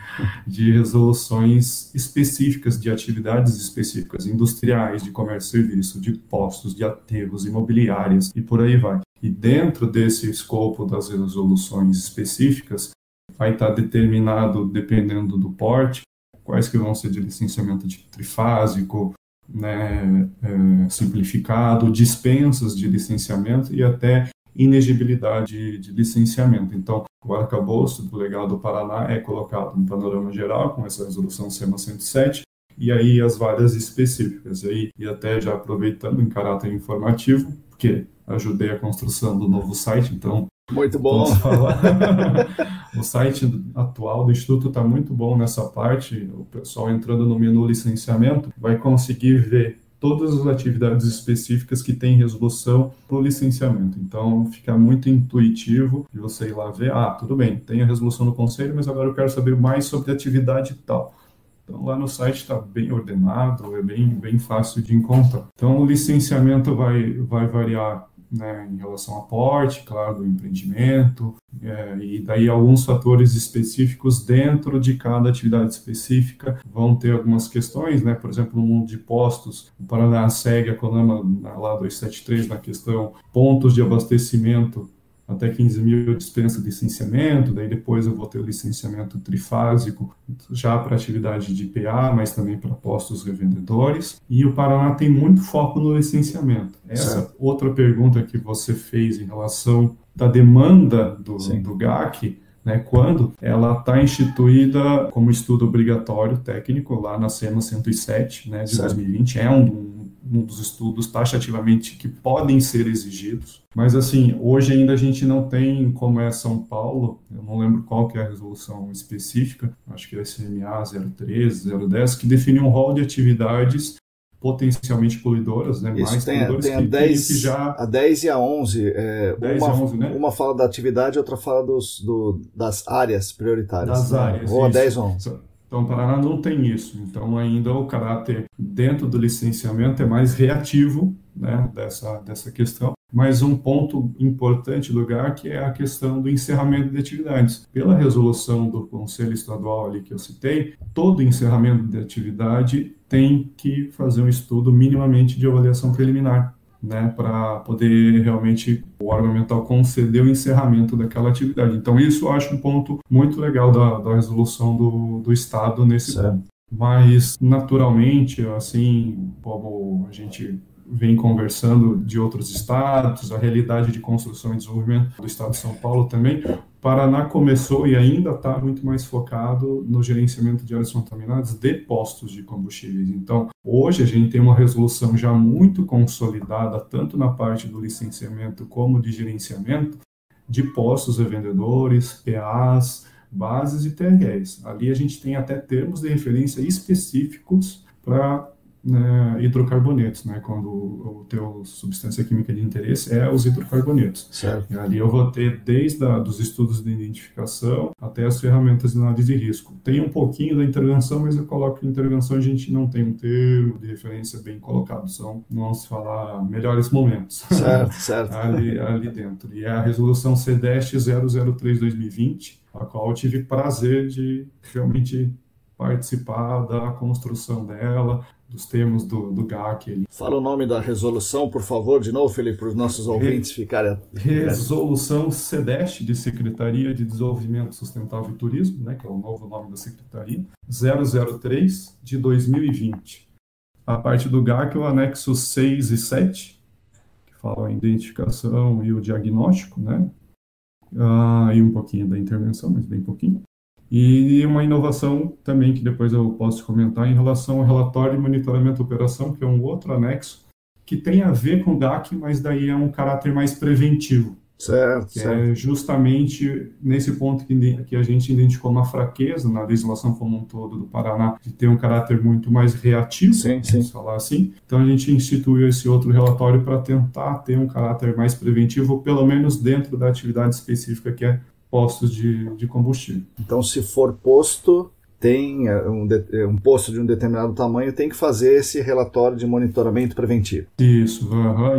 S2: de resoluções específicas, de atividades específicas, industriais, de comércio e serviço, de postos, de aterros, imobiliárias, e por aí vai. E dentro desse escopo das resoluções específicas, vai estar determinado, dependendo do porte, quais que vão ser de licenciamento de trifásico, né, simplificado, dispensas de licenciamento e até inegibilidade de licenciamento. Então, o arcabouço do Legal do Paraná é colocado no panorama geral, com essa resolução SEMA 107, e aí as várias específicas. E até já aproveitando em caráter informativo, porque ajudei a construção do novo site, então
S1: muito bom.
S2: Posso falar. O site atual do Instituto está muito bom nessa parte. O pessoal entrando no menu licenciamento vai conseguir ver todas as atividades específicas que tem resolução para o licenciamento. Então, fica muito intuitivo de você ir lá ver, tudo bem, tem a resolução do conselho, mas agora eu quero saber mais sobre a atividade tal. Então, lá no site está bem ordenado, é bem fácil de encontrar. Então, o licenciamento vai variar, né, em relação a porte, claro, do empreendimento, e daí alguns fatores específicos dentro de cada atividade específica vão ter algumas questões, né? Por exemplo, no mundo de postos, o Paraná segue a coluna lá 273 na questão pontos de abastecimento até 15 mil dispensa de licenciamento, daí depois eu vou ter o licenciamento trifásico, já para atividade de PA, mas também para postos revendedores. E o Paraná tem muito foco no licenciamento. Essa outra pergunta que você fez em relação da demanda do GAC, né, quando ela está instituída como estudo obrigatório técnico lá na SEMA 107, né, de 2020, é um dos estudos taxativamente que podem ser exigidos, mas assim, hoje ainda a gente não tem, como é São Paulo, eu não lembro qual que é a resolução específica, acho que é a SMA 013, 010, que define um rol de atividades potencialmente poluidoras, né?
S1: Isso,
S2: mais poluidores
S1: tem a 10,
S2: que já...
S1: a 10 e a 11.
S2: 10 a 11, né?
S1: Uma fala da atividade, outra fala das áreas prioritárias.
S2: Das áreas,
S1: ou a 10 ou 11.
S2: Então, o Paraná não tem isso. Então, ainda o caráter dentro do licenciamento é mais reativo, né, dessa questão. Mas um ponto importante do GAC é a questão do encerramento de atividades. Pela resolução do Conselho Estadual ali que eu citei, todo encerramento de atividade tem que fazer um estudo minimamente de avaliação preliminar, né, para poder realmente o órgão ambiental conceder o encerramento daquela atividade. Então, isso eu acho um ponto muito legal da resolução do Estado nesse ponto. Mas, naturalmente, assim, como a gente vem conversando de outros estados, a realidade de construção e desenvolvimento do estado de São Paulo também, Paraná começou e ainda está muito mais focado no gerenciamento de áreas contaminadas de postos de combustíveis. Então, hoje a gente tem uma resolução já muito consolidada, tanto na parte do licenciamento como de gerenciamento, de postos revendedores, PAs, bases e TREs. Ali a gente tem até termos de referência específicos para hidrocarbonetos, né, quando o teu substância química de interesse é os hidrocarbonetos.
S1: Certo.
S2: E ali eu vou ter desde dos estudos de identificação até as ferramentas de análise de risco. Tem um pouquinho da intervenção, mas eu coloco que intervenção a gente não tem um termo de referência bem colocado, são, vamos falar, melhores momentos.
S1: Certo.
S2: ali dentro. E é a resolução CDEST 003/2020, a qual eu tive prazer de realmente participar da construção dela, dos termos do GAC.
S1: Fala o nome da resolução, por favor, de novo, Felipe, para os nossos ouvintes ficarem...
S2: Resolução CDEST, de Secretaria de Desenvolvimento Sustentável e Turismo, né, que é o novo nome da Secretaria, 003/2020. A parte do GAC é o anexo 6 e 7, que falam a identificação e o diagnóstico, né, e um pouquinho da intervenção, mas bem pouquinho. E uma inovação também que depois eu posso comentar em relação ao relatório de monitoramento e operação, que é um outro anexo, que tem a ver com o GAC, mas daí é um caráter mais preventivo.
S1: Certo.
S2: É justamente nesse ponto que a gente identificou uma fraqueza na legislação como um todo do Paraná, de ter um caráter muito mais reativo, vamos falar assim. Então a gente instituiu esse outro relatório para tentar ter um caráter mais preventivo, pelo menos dentro da atividade específica que é postos de combustível.
S1: Então, se for posto, tem um posto de um determinado tamanho, tem que fazer esse relatório de monitoramento preventivo.
S2: Isso,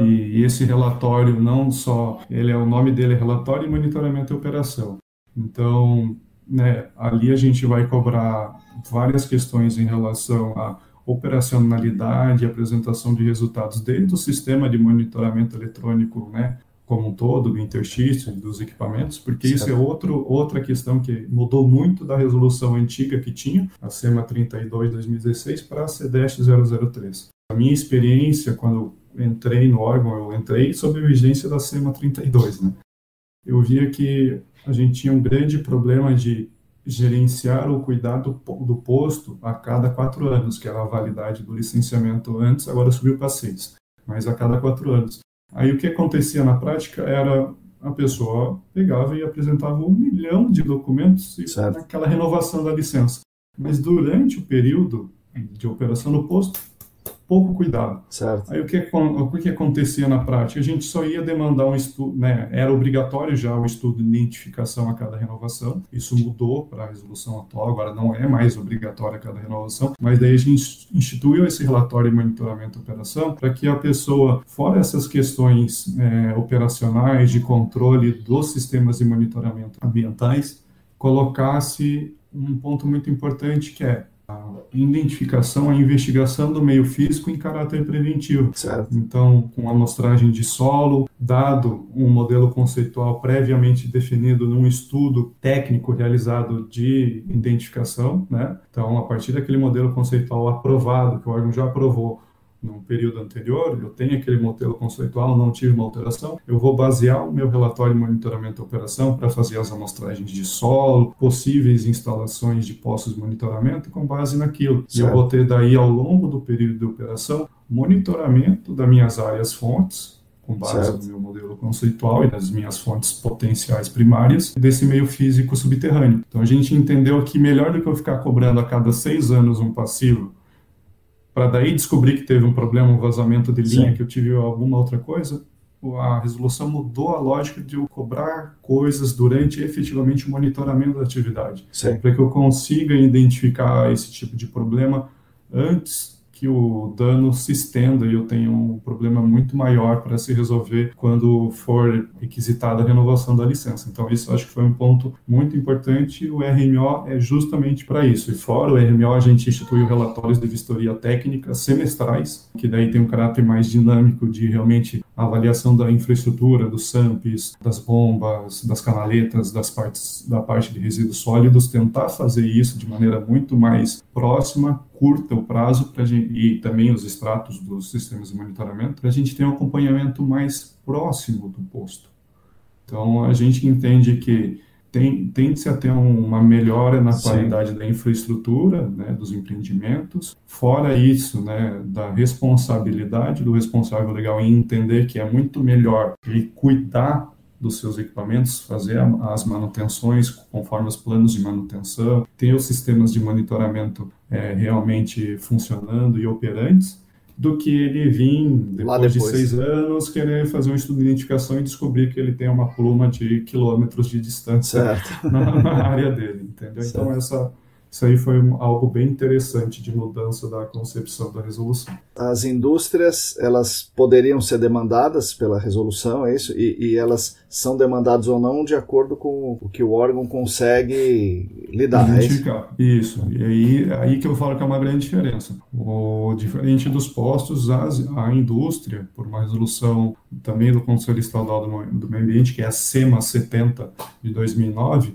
S2: e esse relatório não só, o nome dele é Relatório de Monitoramento e Operação. Então, né, ali a gente vai cobrar várias questões em relação à operacionalidade e apresentação de resultados desde o sistema de monitoramento eletrônico, né, como um todo, do interstício, dos equipamentos, porque isso é outra questão que mudou muito da resolução antiga que tinha, a SEMA 32/2016, para a CDEST 003. A minha experiência, quando eu entrei no órgão, eu entrei sob a vigência da SEMA 32, né? Eu via que a gente tinha um grande problema de gerenciar o cuidado do posto a cada 4 anos, que era a validade do licenciamento antes, agora subiu para 6, mas a cada 4 anos. Aí o que acontecia na prática era a pessoa pegava e apresentava 1 milhão de documentos naquela renovação da licença. Mas durante o período de operação no posto, pouco cuidado.
S1: Certo.
S2: Aí o que acontecia na prática? A gente só ia demandar um estudo, né? Era obrigatório já o estudo de identificação a cada renovação. Isso mudou para a resolução atual, agora não é mais obrigatório a cada renovação, mas daí a gente instituiu esse relatório de monitoramento e operação para que a pessoa, fora essas questões operacionais de controle dos sistemas de monitoramento ambientais, colocasse um ponto muito importante que é a identificação, a investigação do meio físico em caráter preventivo.
S1: Certo.
S2: Então, com amostragem de solo, dado um modelo conceitual previamente definido num estudo técnico realizado de identificação, né? Então, a partir daquele modelo conceitual aprovado, que o órgão já aprovou num período anterior, eu tenho aquele modelo conceitual, não tive uma alteração, eu vou basear o meu relatório de monitoramento e operação para fazer as amostragens de solo, possíveis instalações de postos de monitoramento com base naquilo. Certo. E eu vou ter daí, ao longo do período de operação, monitoramento das minhas áreas fontes, com base no meu modelo conceitual e das minhas fontes potenciais primárias, desse meio físico subterrâneo. Então a gente entendeu que melhor do que eu ficar cobrando a cada 6 anos um passivo, para daí descobrir que teve um problema, um vazamento de linha, que eu tive alguma outra coisa, a resolução mudou a lógica de eu cobrar coisas durante efetivamente o monitoramento da atividade, para que eu consiga identificar esse tipo de problema antes que o dano se estenda e eu tenho um problema muito maior para se resolver quando for requisitada a renovação da licença. Então, isso acho que foi um ponto muito importante e o RMO é justamente para isso. E fora o RMO, a gente instituiu relatórios de vistoria técnica semestrais, que daí tem um caráter mais dinâmico de realmente avaliação da infraestrutura, dos SAMPs, das bombas, das canaletas, da parte de resíduos sólidos, tentar fazer isso de maneira muito mais próxima, curta o prazo e também os extratos dos sistemas de monitoramento, para a gente ter um acompanhamento mais próximo do posto. Então, a gente entende que tende-se a ter uma melhora na qualidade da infraestrutura, né, dos empreendimentos. Fora isso, né, da responsabilidade do responsável legal em entender que é muito melhor ele cuidar dos seus equipamentos, fazer as manutenções conforme os planos de manutenção, ter os sistemas de monitoramento realmente funcionando e operantes, do que ele vir, depois de 6 anos, querer fazer um estudo de identificação e descobrir que ele tem uma pluma de quilômetros de distância na área dele, entendeu? Certo. Então, isso aí foi algo bem interessante de mudança da concepção da resolução.
S1: As indústrias, elas poderiam ser demandadas pela resolução, é isso? E elas são demandadas ou não de acordo com o que o órgão consegue lidar,
S2: identificar. É isso? Isso. E aí que eu falo que é uma grande diferença. Diferente dos postos, a indústria, por uma resolução também do Conselho Estadual do Meio Ambiente, que é a SEMA 70 de 2009,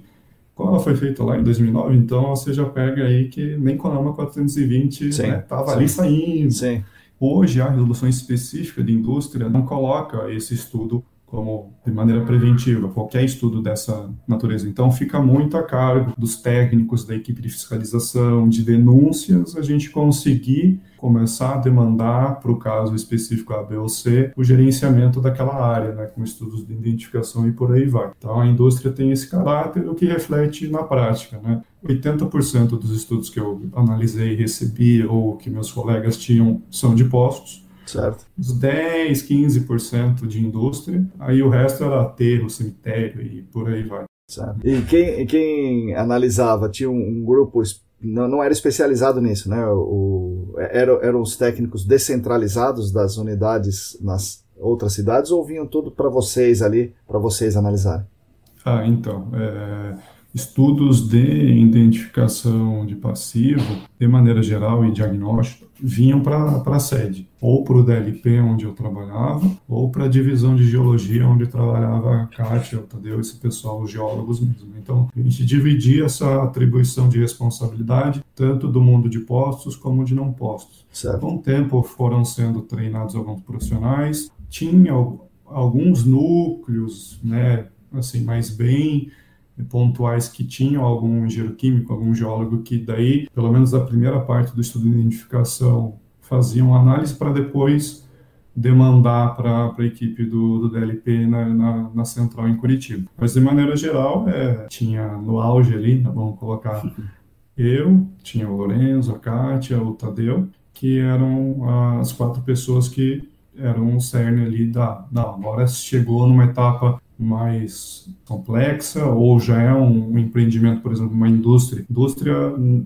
S2: como ela foi feita lá em 2009, então você já pega aí que nem Conama 420 estava ali saindo.
S1: Sim.
S2: Hoje, a resolução específica de indústria não coloca esse estudo como de maneira preventiva, qualquer estudo dessa natureza. Então, fica muito a cargo dos técnicos, da equipe de fiscalização, de denúncias, a gente conseguir começar a demandar, para o caso específico A, B ou C, o gerenciamento daquela área, né, com estudos de identificação e por aí vai. Então, a indústria tem esse caráter, o que reflete na prática, né? 80% dos estudos que eu analisei e recebi, ou que meus colegas tinham, são de postos.
S1: Certo.
S2: Os 10, 15% de indústria, aí o resto era aterro, cemitério e por aí vai.
S1: Certo. E quem analisava tinha um grupo, não era especializado nisso, né? Eram os técnicos descentralizados das unidades nas outras cidades ou vinham tudo para vocês ali, para vocês analisarem?
S2: Então, estudos de identificação de passivo, de maneira geral, e diagnóstico, vinham para a sede, ou para o DLP, onde eu trabalhava, ou para a divisão de geologia, onde trabalhava a Kátia, o Tadeu, esse pessoal, os geólogos mesmo. Então, a gente dividia essa atribuição de responsabilidade, tanto do mundo de postos como de não postos.
S1: Certo.
S2: Com o tempo, foram sendo treinados alguns profissionais, tinha alguns núcleos, né, assim, mais bem pontuais que tinham algum engenheiro químico, algum geólogo que daí, pelo menos a primeira parte do estudo de identificação, faziam análise para depois demandar para a equipe do DLP na central em Curitiba. Mas de maneira geral, tinha no auge ali, vamos colocar tinha o Lorenzo, a Kátia, o Tadeu, que eram as 4 pessoas que eram o cerne ali agora chegou numa etapa mais complexa, ou já é um empreendimento, por exemplo, uma indústria. Indústria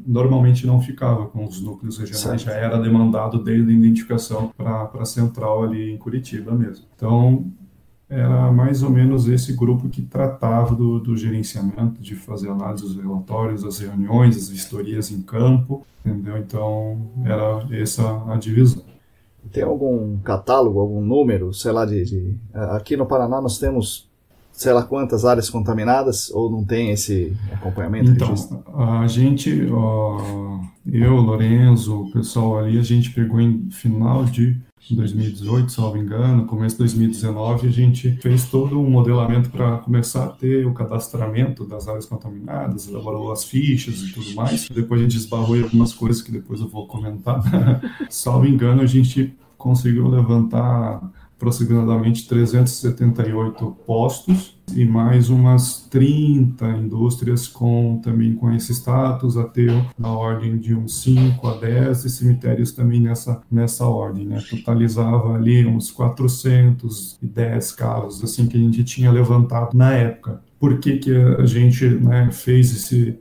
S2: normalmente não ficava com os núcleos regionais, já era demandado desde a identificação para a central ali em Curitiba mesmo. Então, era mais ou menos esse grupo que tratava do gerenciamento, de fazer análise dos relatórios, as reuniões, as vistorias em campo, entendeu? Então, era essa a divisão.
S1: Tem algum catálogo, algum número, sei lá, aqui no Paraná nós temos sei lá quantas áreas contaminadas, ou não tem esse acompanhamento?
S2: Então, a gente, eu, Lorenzo, o pessoal ali, a gente pegou em final de 2018, se não me engano, começo de 2019, a gente fez todo um modelamento para começar a ter o cadastramento das áreas contaminadas, elaborou as fichas e tudo mais. Depois a gente esbarrou em algumas coisas que depois eu vou comentar. Salvo engano, a gente conseguiu levantar aproximadamente 378 postos e mais umas 30 indústrias também com esse status, até na ordem de uns 5 a 10, e cemitérios também nessa ordem, né? Totalizava ali uns 410 carros, assim, que a gente tinha levantado na época. Por que que a gente, né, fez esse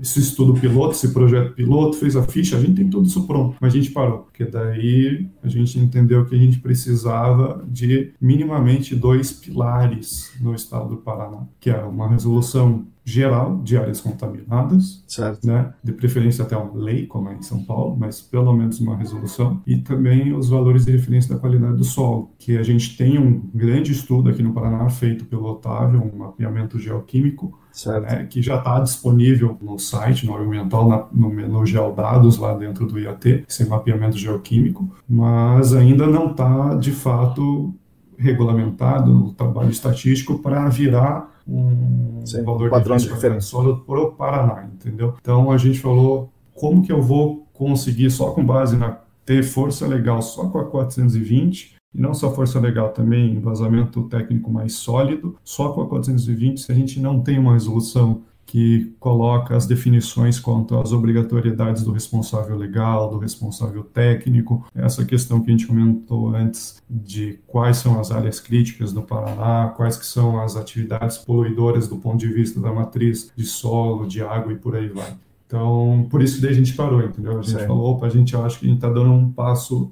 S2: estudo piloto, esse projeto piloto, fez a ficha, a gente tem tudo isso pronto, mas a gente parou, porque daí a gente entendeu que a gente precisava de minimamente 2 pilares no estado do Paraná, que era uma resolução geral de áreas contaminadas,
S1: certo,
S2: né? De preferência até uma lei, como é em São Paulo, mas pelo menos uma resolução, e também os valores de referência da qualidade do solo, que a gente tem um grande estudo aqui no Paraná feito pelo Otávio, um mapeamento geoquímico, né, que já está disponível no site, no Ambiental, no Geodados, lá dentro do IAT, esse mapeamento geoquímico, mas ainda não está, de fato, regulamentado no trabalho estatístico para virar um valor
S1: padrão
S2: de referência sólido para o Paraná, entendeu? Então a gente falou, como que eu vou conseguir, só com base na ter força legal só com a 420, e não só força legal, também embasamento técnico mais sólido, só com a 420, se a gente não tem uma resolução que coloca as definições quanto às obrigatoriedades do responsável legal, do responsável técnico, essa questão que a gente comentou antes de quais são as áreas críticas do Paraná, quais que são as atividades poluidoras do ponto de vista da matriz de solo, de água e por aí vai. Então, por isso que daí a gente parou, entendeu? A gente falou, opa, a gente acha que a gente está dando um passo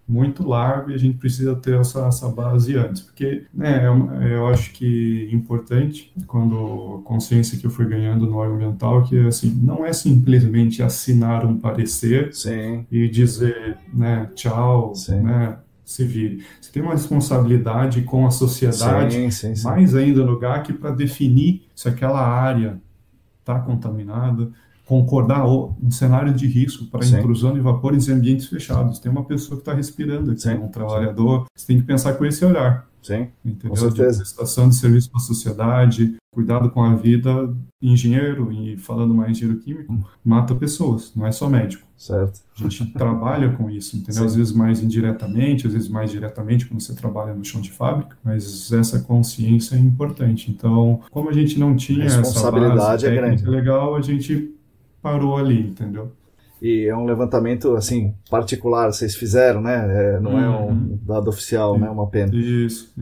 S2: muito largo e a gente precisa ter essa base antes, porque, né, eu acho que é importante, quando a consciência que eu fui ganhando no órgão ambiental, que assim, não é simplesmente assinar um parecer e dizer, né, tchau, né, se vire. Você tem uma responsabilidade com a sociedade, mais ainda no GAC, para definir se aquela área está contaminada, concordar um cenário de risco para intrusão de vapores em ambientes fechados. Tem uma pessoa que está respirando aqui, um trabalhador. Você tem que pensar com esse olhar. Entendeu?
S1: Com certeza.
S2: De prestação de serviço para a sociedade, cuidado com a vida. Engenheiro, e falando mais engenheiro químico, mata pessoas, não é só médico.
S1: Certo.
S2: A gente trabalha com isso, entendeu? Às vezes mais indiretamente, às vezes mais diretamente quando você trabalha no chão de fábrica, mas essa consciência é importante. Então, como a gente não tinha essa base técnica legal, a gente parou ali, entendeu?
S1: E é um levantamento, assim, particular, vocês fizeram, né? Não é um dado oficial, né? Uma pena.
S2: Isso.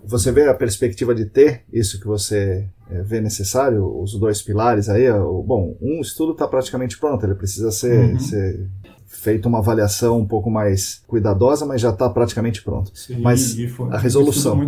S1: Você vê a perspectiva de ter isso que você vê necessário, os 2 pilares aí? Bom, um estudo está praticamente pronto, ele precisa ser feita uma avaliação um pouco mais cuidadosa, mas já está praticamente pronto. Mas a resolução...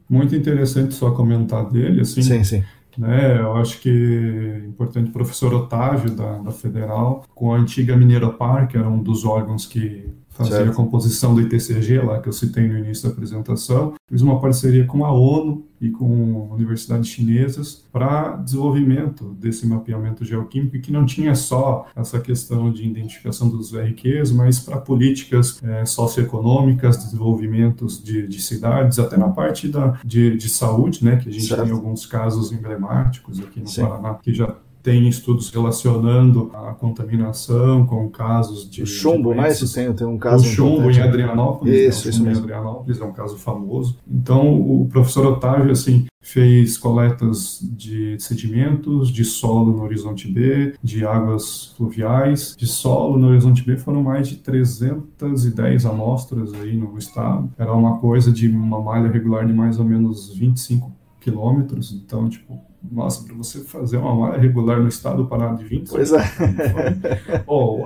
S2: Muito interessante só comentar dele, assim.
S1: Sim.
S2: Né, eu acho que é importante o professor Otávio, da Federal, com a antiga Mineropar, que era um dos órgãos que fazia a composição do ITCG, lá que eu citei no início da apresentação, fez uma parceria com a ONU e com universidades chinesas para desenvolvimento desse mapeamento geoquímico, que não tinha só essa questão de identificação dos VRQs, mas para políticas socioeconômicas, desenvolvimentos de cidades, até na parte de saúde, né, que a gente tem alguns casos emblemáticos aqui no Paraná, que já tem estudos relacionando a contaminação com casos de...
S1: O chumbo, né? Tem um caso...
S2: O chumbo em Adrianópolis.
S1: Isso
S2: mesmo. Em Adrianópolis é um caso famoso. Então, o professor Otávio, assim, fez coletas de sedimentos, de solo no Horizonte B, de águas fluviais. De solo no Horizonte B foram mais de 310 amostras aí no estado. Era uma coisa de uma malha regular de mais ou menos 25 quilômetros. Então, tipo... Nossa, para você fazer uma malha regular no estado do Paraná de 20,
S1: pois é.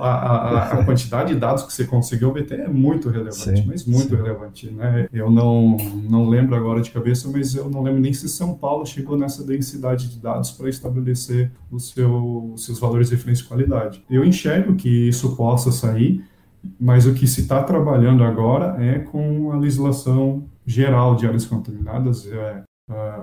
S2: A quantidade de dados que você conseguiu obter é muito relevante, mas muito relevante, né? Eu não lembro agora de cabeça, mas eu não lembro nem se São Paulo chegou nessa densidade de dados para estabelecer os seus valores de referência de qualidade. Eu enxergo que isso possa sair, mas o que se está trabalhando agora é com a legislação geral de áreas contaminadas.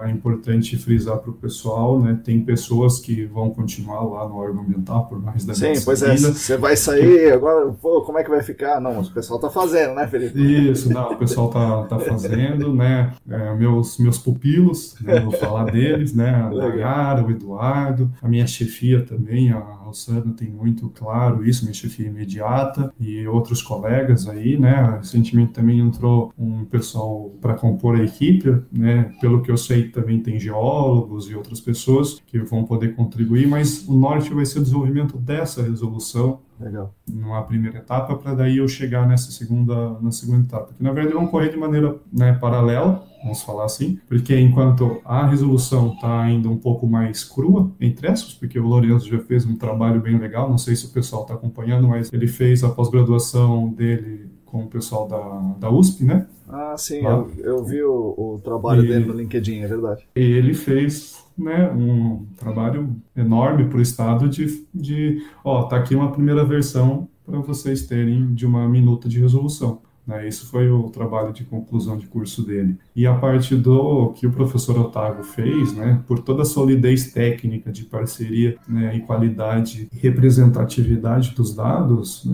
S2: É importante frisar para o pessoal, né? Tem pessoas que vão continuar lá no órgão ambiental por mais da
S1: Sim, pois é, você vai sair agora, pô, como é que vai ficar? Não, mas o pessoal está fazendo, né, Felipe?
S2: Isso, não, o pessoal tá fazendo, né? Meus pupilos, né? Vou falar deles, né? A Nayara, o Eduardo, a minha chefia também, a Rossana tem muito claro isso, minha chefia imediata e outros colegas aí, né? Recentemente também entrou um pessoal para compor a equipe, né? Pelo que eu sei, também tem geólogos e outras pessoas que vão poder contribuir, mas o norte vai ser o desenvolvimento dessa resolução.
S1: Legal.
S2: Numa primeira etapa, para daí eu chegar na segunda etapa. Que na verdade vão correr de maneira, né, paralela, vamos falar assim, porque enquanto a resolução está ainda um pouco mais crua, entre aspas, porque o Lourenço já fez um trabalho bem legal, não sei se o pessoal está acompanhando, mas ele fez a pós-graduação dele com o pessoal da USP, né?
S1: Ah, sim,
S2: Lá.
S1: eu vi o trabalho dele no LinkedIn, é verdade.
S2: Ele fez, né, um trabalho enorme para o estado tá aqui uma primeira versão para vocês terem de uma minuta de resolução. Né? Isso foi o trabalho de conclusão de curso dele. E a parte do que o professor Otávio fez, né, por toda a solidez técnica de parceria, né, e qualidade e representatividade dos dados,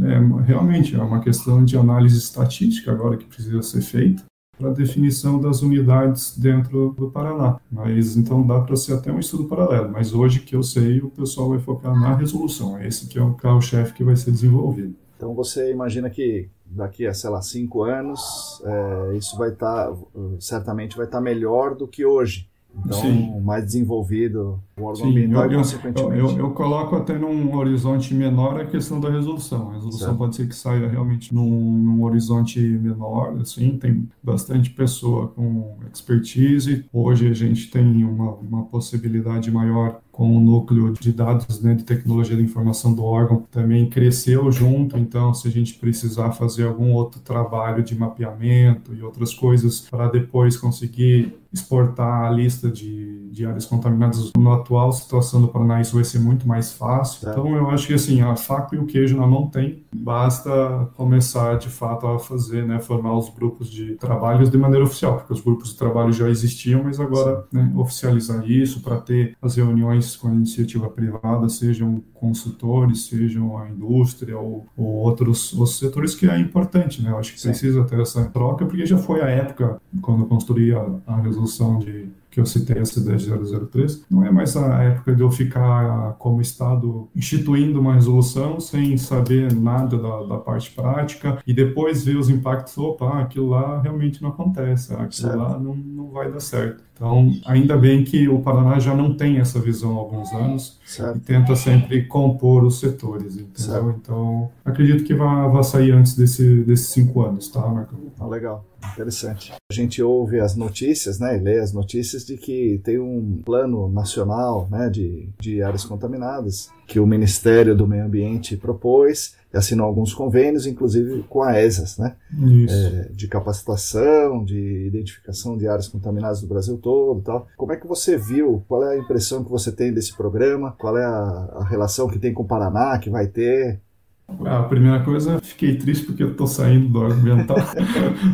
S2: realmente é uma questão de análise estatística agora que precisa ser feita para a definição das unidades dentro do Paraná. Mas então dá para ser até um estudo paralelo. Mas hoje que eu sei, o pessoal vai focar na resolução. É esse que é o carro-chefe que vai ser desenvolvido.
S1: Então você imagina que daqui a, sei lá, 5 anos, isso vai estar, certamente vai estar melhor do que hoje. Então, sim, mais desenvolvido o órgão ambiental e, consequentemente...
S2: Eu coloco até num horizonte menor a questão da resolução. A resolução certo. Pode ser que saia realmente num horizonte menor, assim, tem bastante pessoa com expertise. Hoje a gente tem uma possibilidade maior com o núcleo de dados, né, de tecnologia da informação do órgão, também cresceu junto, então se a gente precisar fazer algum outro trabalho de mapeamento e outras coisas para depois conseguir exportar a lista de áreas contaminadas na atual situação do Paraná, isso vai ser muito mais fácil. Então eu acho que assim, a faca e o queijo na mão tem, basta começar de fato a fazer, né, formar os grupos de trabalhos de maneira oficial, porque os grupos de trabalho já existiam, mas agora, né, oficializar isso para ter as reuniões com a iniciativa privada, sejam consultores, sejam a indústria ou outros setores, que é importante, né? Eu acho que precisa ter essa troca, porque já foi a época, quando eu construí a resolução que eu citei, a CDE 003, não é mais a época de eu ficar como Estado instituindo uma resolução sem saber nada da parte prática e depois ver os impactos, aquilo lá realmente não acontece, aquilo lá não vai dar certo. Então, ainda bem que o Paraná já não tem essa visão há alguns anos e tenta sempre compor os setores, entendeu? Então, acredito que vai sair antes desses 5 anos, tá, Marco?
S1: Legal, interessante. A gente ouve as notícias, né, e lê as notícias de que tem um plano nacional, né, de áreas contaminadas que o Ministério do Meio Ambiente propôs e assinou alguns convênios, inclusive com a ESAS, né, de capacitação, de identificação de áreas contaminadas do Brasil todo e tal. Como é que você viu? Qual é a impressão que você tem desse programa? Qual é a relação que tem com o Paraná, que vai ter?
S2: A primeira coisa, fiquei triste porque eu estou saindo do órgão ambiental.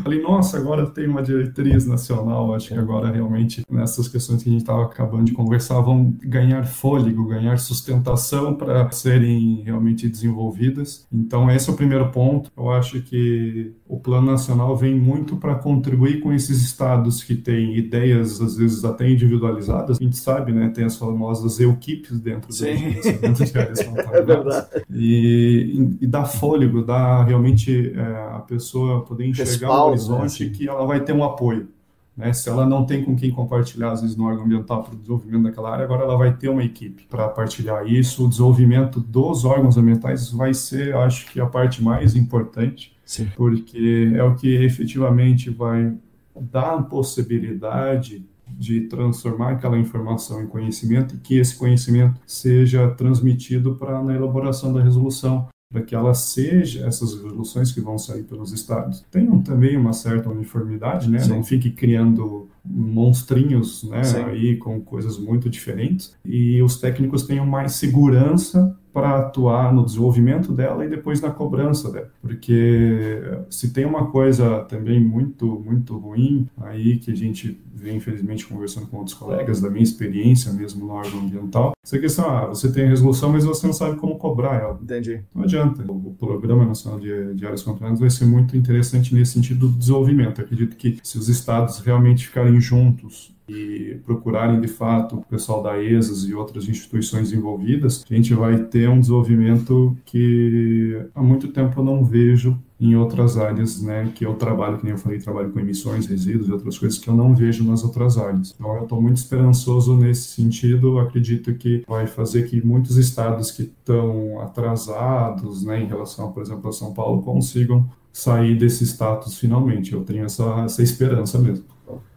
S2: Falei, nossa, agora tem uma diretriz nacional. Acho que agora realmente nessas questões que a gente estava acabando de conversar vão ganhar fôlego, ganhar sustentação para serem realmente desenvolvidas. Então esse é o primeiro ponto. Eu acho que o Plano Nacional vem muito para contribuir com esses estados que têm ideias, às vezes até individualizadas. A gente sabe, né, tem as famosas equipes dentro de áreas contaminadas. É verdade. E dá fôlego, dá realmente a pessoa poder enxergar o horizonte, que ela vai ter um apoio. Né? Se ela não tem com quem compartilhar, às vezes, no órgão ambiental para o desenvolvimento daquela área, agora ela vai ter uma equipe para partilhar isso. O desenvolvimento dos órgãos ambientais vai ser, acho que, a parte mais importante, porque é o que efetivamente vai dar a possibilidade de transformar aquela informação em conhecimento e que esse conhecimento seja transmitido na elaboração da resolução, para que ela seja, essas resoluções que vão sair pelos estados, tenham também uma certa uniformidade, né? Não fique criando monstrinhos, né, aí com coisas muito diferentes, e os técnicos tenham mais segurança para atuar no desenvolvimento dela e depois na cobrança dela. Porque se tem uma coisa também muito, muito ruim aí, que a gente vem, infelizmente, conversando com outros colegas, da minha experiência mesmo no órgão ambiental, essa questão, você tem a resolução, mas você não sabe como cobrar ela.
S1: Entendi.
S2: Não adianta. O Programa Nacional de Áreas Contaminadas vai ser muito interessante nesse sentido do desenvolvimento. Eu acredito que se os estados realmente ficarem trabalharem juntos e procurarem, de fato, o pessoal da ESAS e outras instituições envolvidas, a gente vai ter um desenvolvimento que há muito tempo eu não vejo em outras áreas, né, que eu trabalho, que nem eu falei, trabalho com emissões, resíduos e outras coisas que eu não vejo nas outras áreas. Então, eu estou muito esperançoso nesse sentido. Eu acredito que vai fazer que muitos estados que estão atrasados, né, em relação, por exemplo, a São Paulo, consigam sair desse status finalmente. Eu tenho essa esperança mesmo.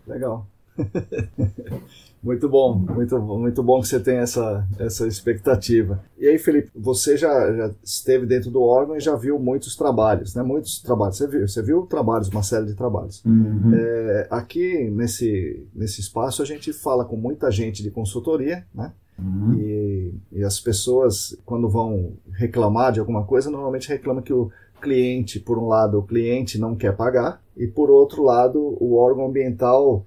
S1: Legal. Muito bom, muito bom que você tem essa expectativa. E aí, Felipe, você já esteve dentro do órgão e já viu muitos trabalhos, né? Muitos trabalhos. Você viu trabalhos, uma série de trabalhos.
S2: Uhum.
S1: Aqui, nesse espaço, a gente fala com muita gente de consultoria, né?
S2: Uhum.
S1: E as pessoas, quando vão reclamar de alguma coisa, normalmente reclamam que o cliente, por um lado, o cliente não quer pagar, e por outro lado, o órgão ambiental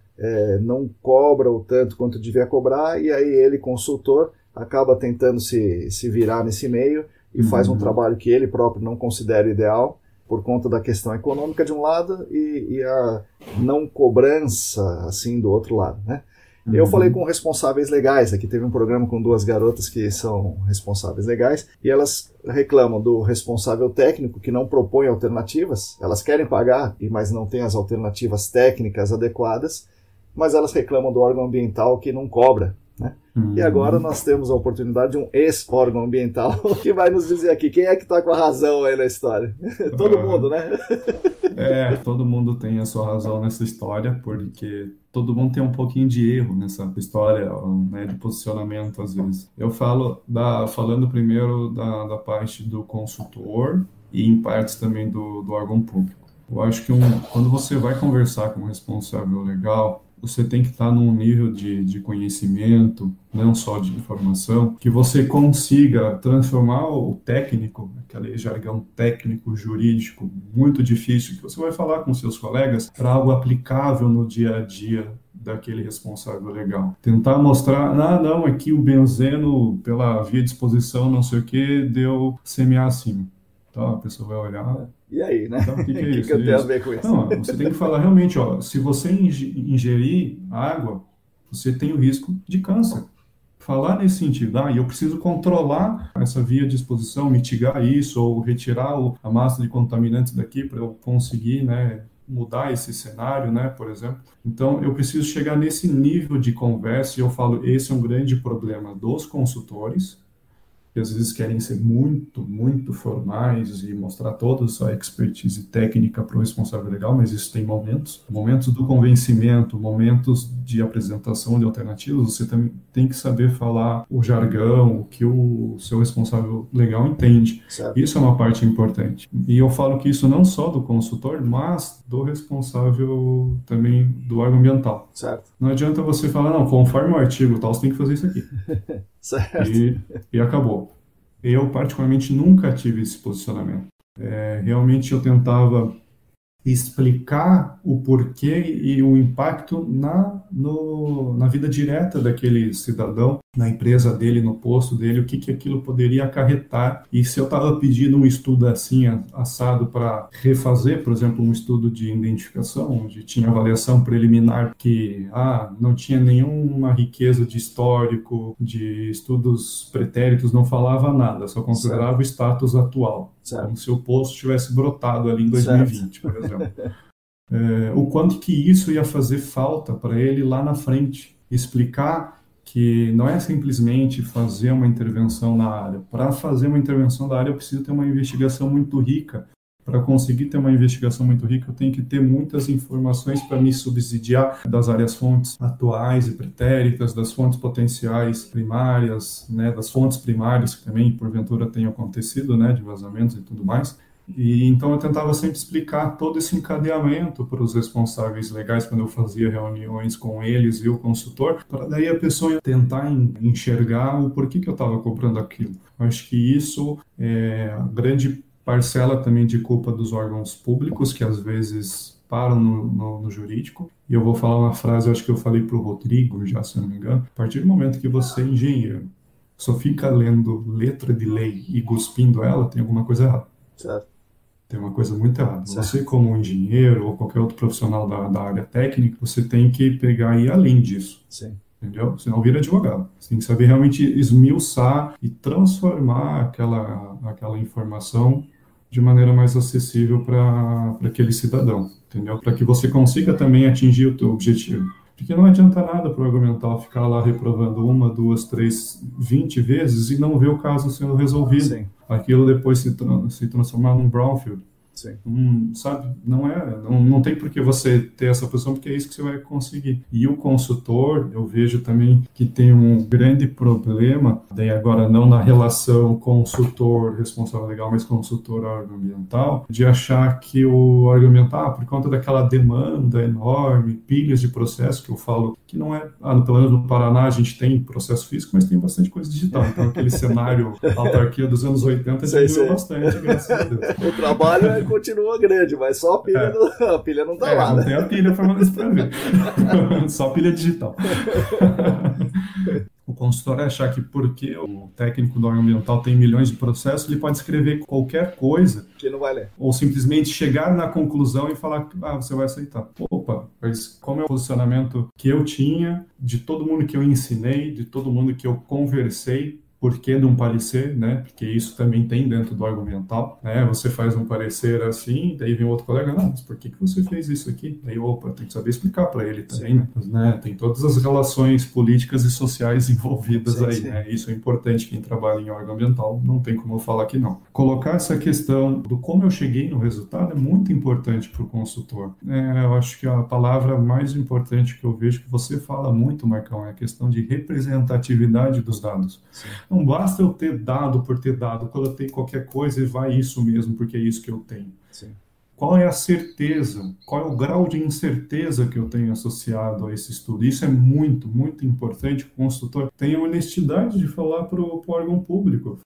S1: não cobra o tanto quanto devia cobrar, e aí ele, consultor, acaba tentando se virar nesse meio e faz um trabalho que ele próprio não considera ideal, por conta da questão econômica de um lado e a não cobrança assim do outro lado, né? Eu falei com responsáveis legais, aqui teve um programa com 2 garotas que são responsáveis legais, e elas reclamam do responsável técnico que não propõe alternativas. Elas querem pagar, mas não tem as alternativas técnicas adequadas, mas elas reclamam do órgão ambiental que não cobra, né? E agora nós temos a oportunidade de um ex-órgão ambiental que vai nos dizer aqui quem é que está com a razão aí na história. Todo mundo, né?
S2: Todo mundo tem a sua razão nessa história, porque todo mundo tem um pouquinho de erro nessa história, né, de posicionamento, às vezes. Eu falando primeiro da parte do consultor e em partes também do órgão público. Eu acho que quando você vai conversar com um responsável legal, você tem que estar num nível de conhecimento, não só de informação, que você consiga transformar o técnico, aquele jargão técnico, jurídico, muito difícil, que você vai falar com seus colegas, para algo aplicável no dia a dia daquele responsável legal. Tentar mostrar, não, aqui o benzeno, pela via de exposição, não sei o que, deu CMA acima. Então, a pessoa vai olhar...
S1: E aí, né?
S2: Então, o que é isso?
S1: que eu tenho a ver com isso?
S2: Não, você tem que falar realmente, se você ingerir água, você tem o risco de câncer. Falar nesse sentido, e eu preciso controlar essa via de exposição, mitigar isso, ou retirar a massa de contaminantes daqui para eu conseguir, né, mudar esse cenário, né, por exemplo. Então, eu preciso chegar nesse nível de conversa, e eu falo, esse é um grande problema dos consultores, que às vezes querem ser muito, muito formais e mostrar toda a sua expertise técnica para o responsável legal, mas isso tem momentos do convencimento, momentos de apresentação de alternativas, você também tem que saber falar o jargão, o que o seu responsável legal entende.
S1: Certo.
S2: Isso é uma parte importante. E eu falo que isso não só do consultor, mas do responsável também do órgão ambiental.
S1: Certo.
S2: Não adianta você falar, não, conforme o artigo tal, você tem que fazer isso aqui.
S1: Certo.
S2: E acabou. Eu, particularmente, nunca tive esse posicionamento. Realmente eu tentava explicar o porquê e o impacto na vida direta daquele cidadão, na empresa dele, no posto dele, o que aquilo poderia acarretar. E se eu estava pedindo um estudo assim, assado, para refazer, por exemplo, um estudo de identificação, onde tinha avaliação preliminar que não tinha nenhuma riqueza de histórico, de estudos pretéritos, não falava nada, só considerava o status atual.
S1: Certo.
S2: Como se o posto tivesse brotado ali em 2020, por exemplo. O quanto que isso ia fazer falta para ele lá na frente. Explicar que não é simplesmente fazer uma intervenção na área. Para fazer uma intervenção da área, eu preciso ter uma investigação muito rica. Para conseguir ter uma investigação muito rica, eu tenho que ter muitas informações para me subsidiar das áreas fontes atuais e pretéritas, das fontes potenciais primárias, né, das fontes primárias que também, porventura, tenham acontecido, né, de vazamentos e tudo mais. E então eu tentava sempre explicar todo esse encadeamento para os responsáveis legais quando eu fazia reuniões com eles e o consultor, para daí a pessoa tentar enxergar o porquê que eu estava cobrando aquilo. Eu acho que isso é a grande parcela também de culpa dos órgãos públicos, que às vezes param no jurídico. E eu vou falar uma frase, eu acho que eu falei para o Rodrigo, já se eu não me engano. A partir do momento que você é engenheiro, só fica lendo letra de lei e cuspindo ela, tem alguma coisa errada.
S1: Certo.
S2: Tem uma coisa muito errada.
S1: Certo.
S2: Você, como um engenheiro ou qualquer outro profissional da área técnica, você tem que pegar e ir além disso.
S1: Sim.
S2: Entendeu? Senão vira advogado. Você tem que saber realmente esmiuçar e transformar aquela informação de maneira mais acessível para aquele cidadão, entendeu? Para que você consiga também atingir o teu objetivo. Porque não adianta nada para o argumental ficar lá reprovando 1, 2, 3, 20 vezes e não ver o caso sendo resolvido.
S1: Sim.
S2: Aquilo depois se transformar num brownfield.
S1: Sim.
S2: Sabe? Não tem por que você ter essa posição, porque é isso que você vai conseguir. E o consultor, eu vejo também que tem um grande problema, daí agora não na relação consultor responsável legal, mas consultor órgão ambiental, de achar que o órgão ambiental, por conta daquela demanda enorme, pilhas de processo, que eu falo que não é, pelo menos no Paraná a gente tem processo físico, mas tem bastante coisa digital. Então aquele cenário autarquia dos anos 80 diminuiu bastante, graças a Deus.
S1: O trabalho continua grande, mas só a pilha não tá lá,
S2: não
S1: né?
S2: tem a pilha para ver. Só pilha digital. O consultor achar que porque o técnico do órgão ambiental tem milhões de processos, ele pode escrever qualquer coisa
S1: que não vai ler.
S2: Ou simplesmente chegar na conclusão e falar que você vai aceitar. Opa, mas como é o posicionamento que eu tinha, de todo mundo que eu ensinei, de todo mundo que eu conversei, por que de um parecer, né? Porque isso também tem dentro do argumental, né? Você faz um parecer assim, daí vem outro colega, não, mas por que você fez isso aqui? Daí, opa, tem que saber explicar para ele também, né? Tem todas as relações políticas e sociais envolvidas aí, né? Isso é importante, quem trabalha em órgão ambiental, não tem como eu falar que não. Colocar essa questão do como eu cheguei no resultado é muito importante para o consultor. Eu acho que a palavra mais importante que eu vejo que você fala muito, Marcão, é a questão de representatividade dos dados. Sim. Não basta eu ter dado por ter dado, coletei qualquer coisa e vai isso mesmo, porque é isso que eu tenho.
S1: Sim.
S2: Qual é a certeza, qual é o grau de incerteza que eu tenho associado a esse estudo? Isso é muito, muito importante que o consultor tenha honestidade de falar para o órgão público.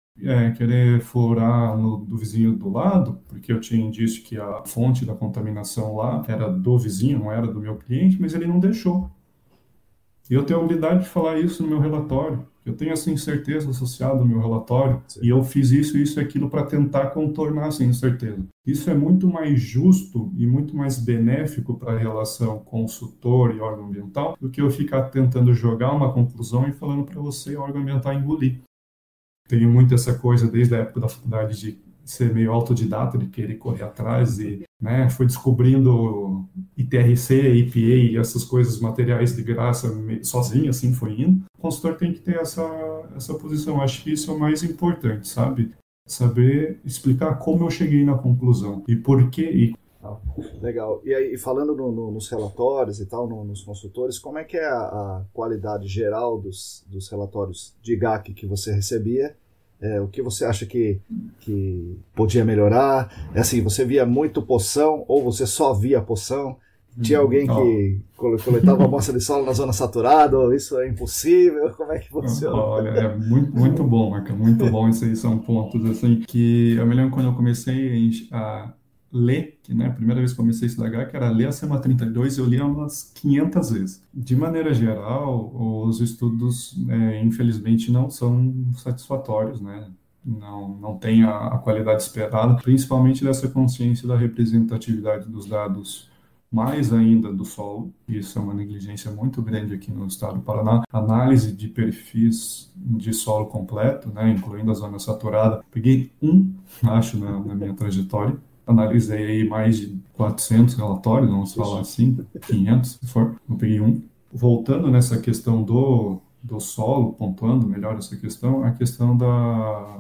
S2: Querer furar do vizinho do lado, porque eu tinha indício que a fonte da contaminação lá era do vizinho, não era do meu cliente, mas ele não deixou. E eu tenho a habilidade de falar isso no meu relatório. Eu tenho essa incerteza associada ao meu relatório. Sim. E eu fiz isso e aquilo para tentar contornar essa incerteza. Isso é muito mais justo e muito mais benéfico para a relação consultor e órgão ambiental do que eu ficar tentando jogar uma conclusão e falando para você, órgão ambiental, engolir. Tenho muito essa coisa desde a época da faculdade de ser meio autodidata, de querer correr atrás e fui descobrindo ITRC, EPA e essas coisas, materiais de graça, sozinho, assim foi indo. O consultor tem que ter essa posição. Acho que isso é o mais importante, sabe? Saber explicar como eu cheguei na conclusão e por quê.
S1: Legal. E aí, falando nos relatórios e tal, nos consultores, como é que é a qualidade geral dos relatórios de GAC que você recebia? O que você acha que podia melhorar? Assim, você via muito poção ou você só via poção? Tinha alguém que coletava amostra de solo na zona saturada? Ou isso é impossível? Como é que funciona?
S2: Olha, é muito, muito bom, Marca, muito bom. Isso aí são pontos assim, que eu me lembro quando eu comecei a ler, que a primeira vez que comecei a estudar, que era ler a SEMA 32, eu li umas 500 vezes. De maneira geral, os estudos, infelizmente, não são satisfatórios, né? Não tem a qualidade esperada, principalmente dessa consciência da representatividade dos dados, mais ainda do solo. Isso é uma negligência muito grande aqui no estado do Paraná. Análise de perfis de solo completo, incluindo a zona saturada. Peguei acho, na minha trajetória. Analisei aí mais de 400 relatórios, vamos falar assim, 500, se for. Eu peguei Voltando nessa questão do solo, pontuando melhor essa questão, a questão da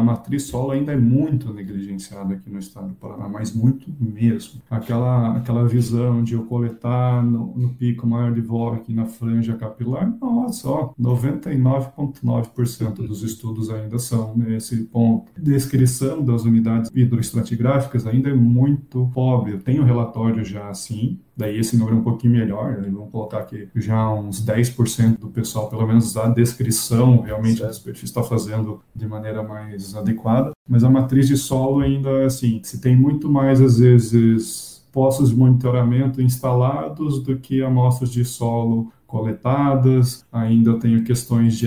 S2: matriz solo ainda é muito negligenciada aqui no estado do Paraná, mas muito mesmo. Aquela visão de eu coletar no pico maior de Voigt na franja capilar, nossa, 99,9% dos estudos ainda são nesse ponto. Descrição das unidades hidroestratigráficas ainda é muito pobre. Eu tenho relatório já assim, daí esse número é um pouquinho melhor, vamos colocar aqui já uns 10% do pessoal, pelo menos a descrição realmente dos perfis está fazendo de maneira mais adequada, mas a matriz de solo ainda, assim, se tem muito mais, às vezes, postos de monitoramento instalados do que amostras de solo coletadas, ainda eu tenho questões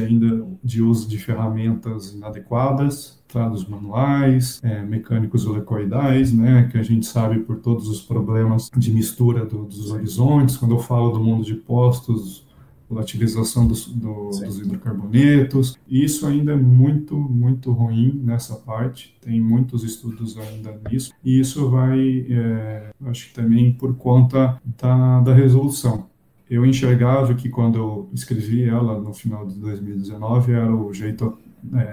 S2: de uso de ferramentas inadequadas, trados manuais, mecânicos helicoidais, né, que a gente sabe por todos os problemas de mistura dos horizontes. Quando eu falo do mundo de postos, volatilização dos hidrocarbonetos, isso ainda é muito, muito ruim nessa parte, tem muitos estudos ainda nisso, e isso vai, acho que também por conta da resolução. Eu enxergava que quando eu escrevi ela no final de 2019 era o jeito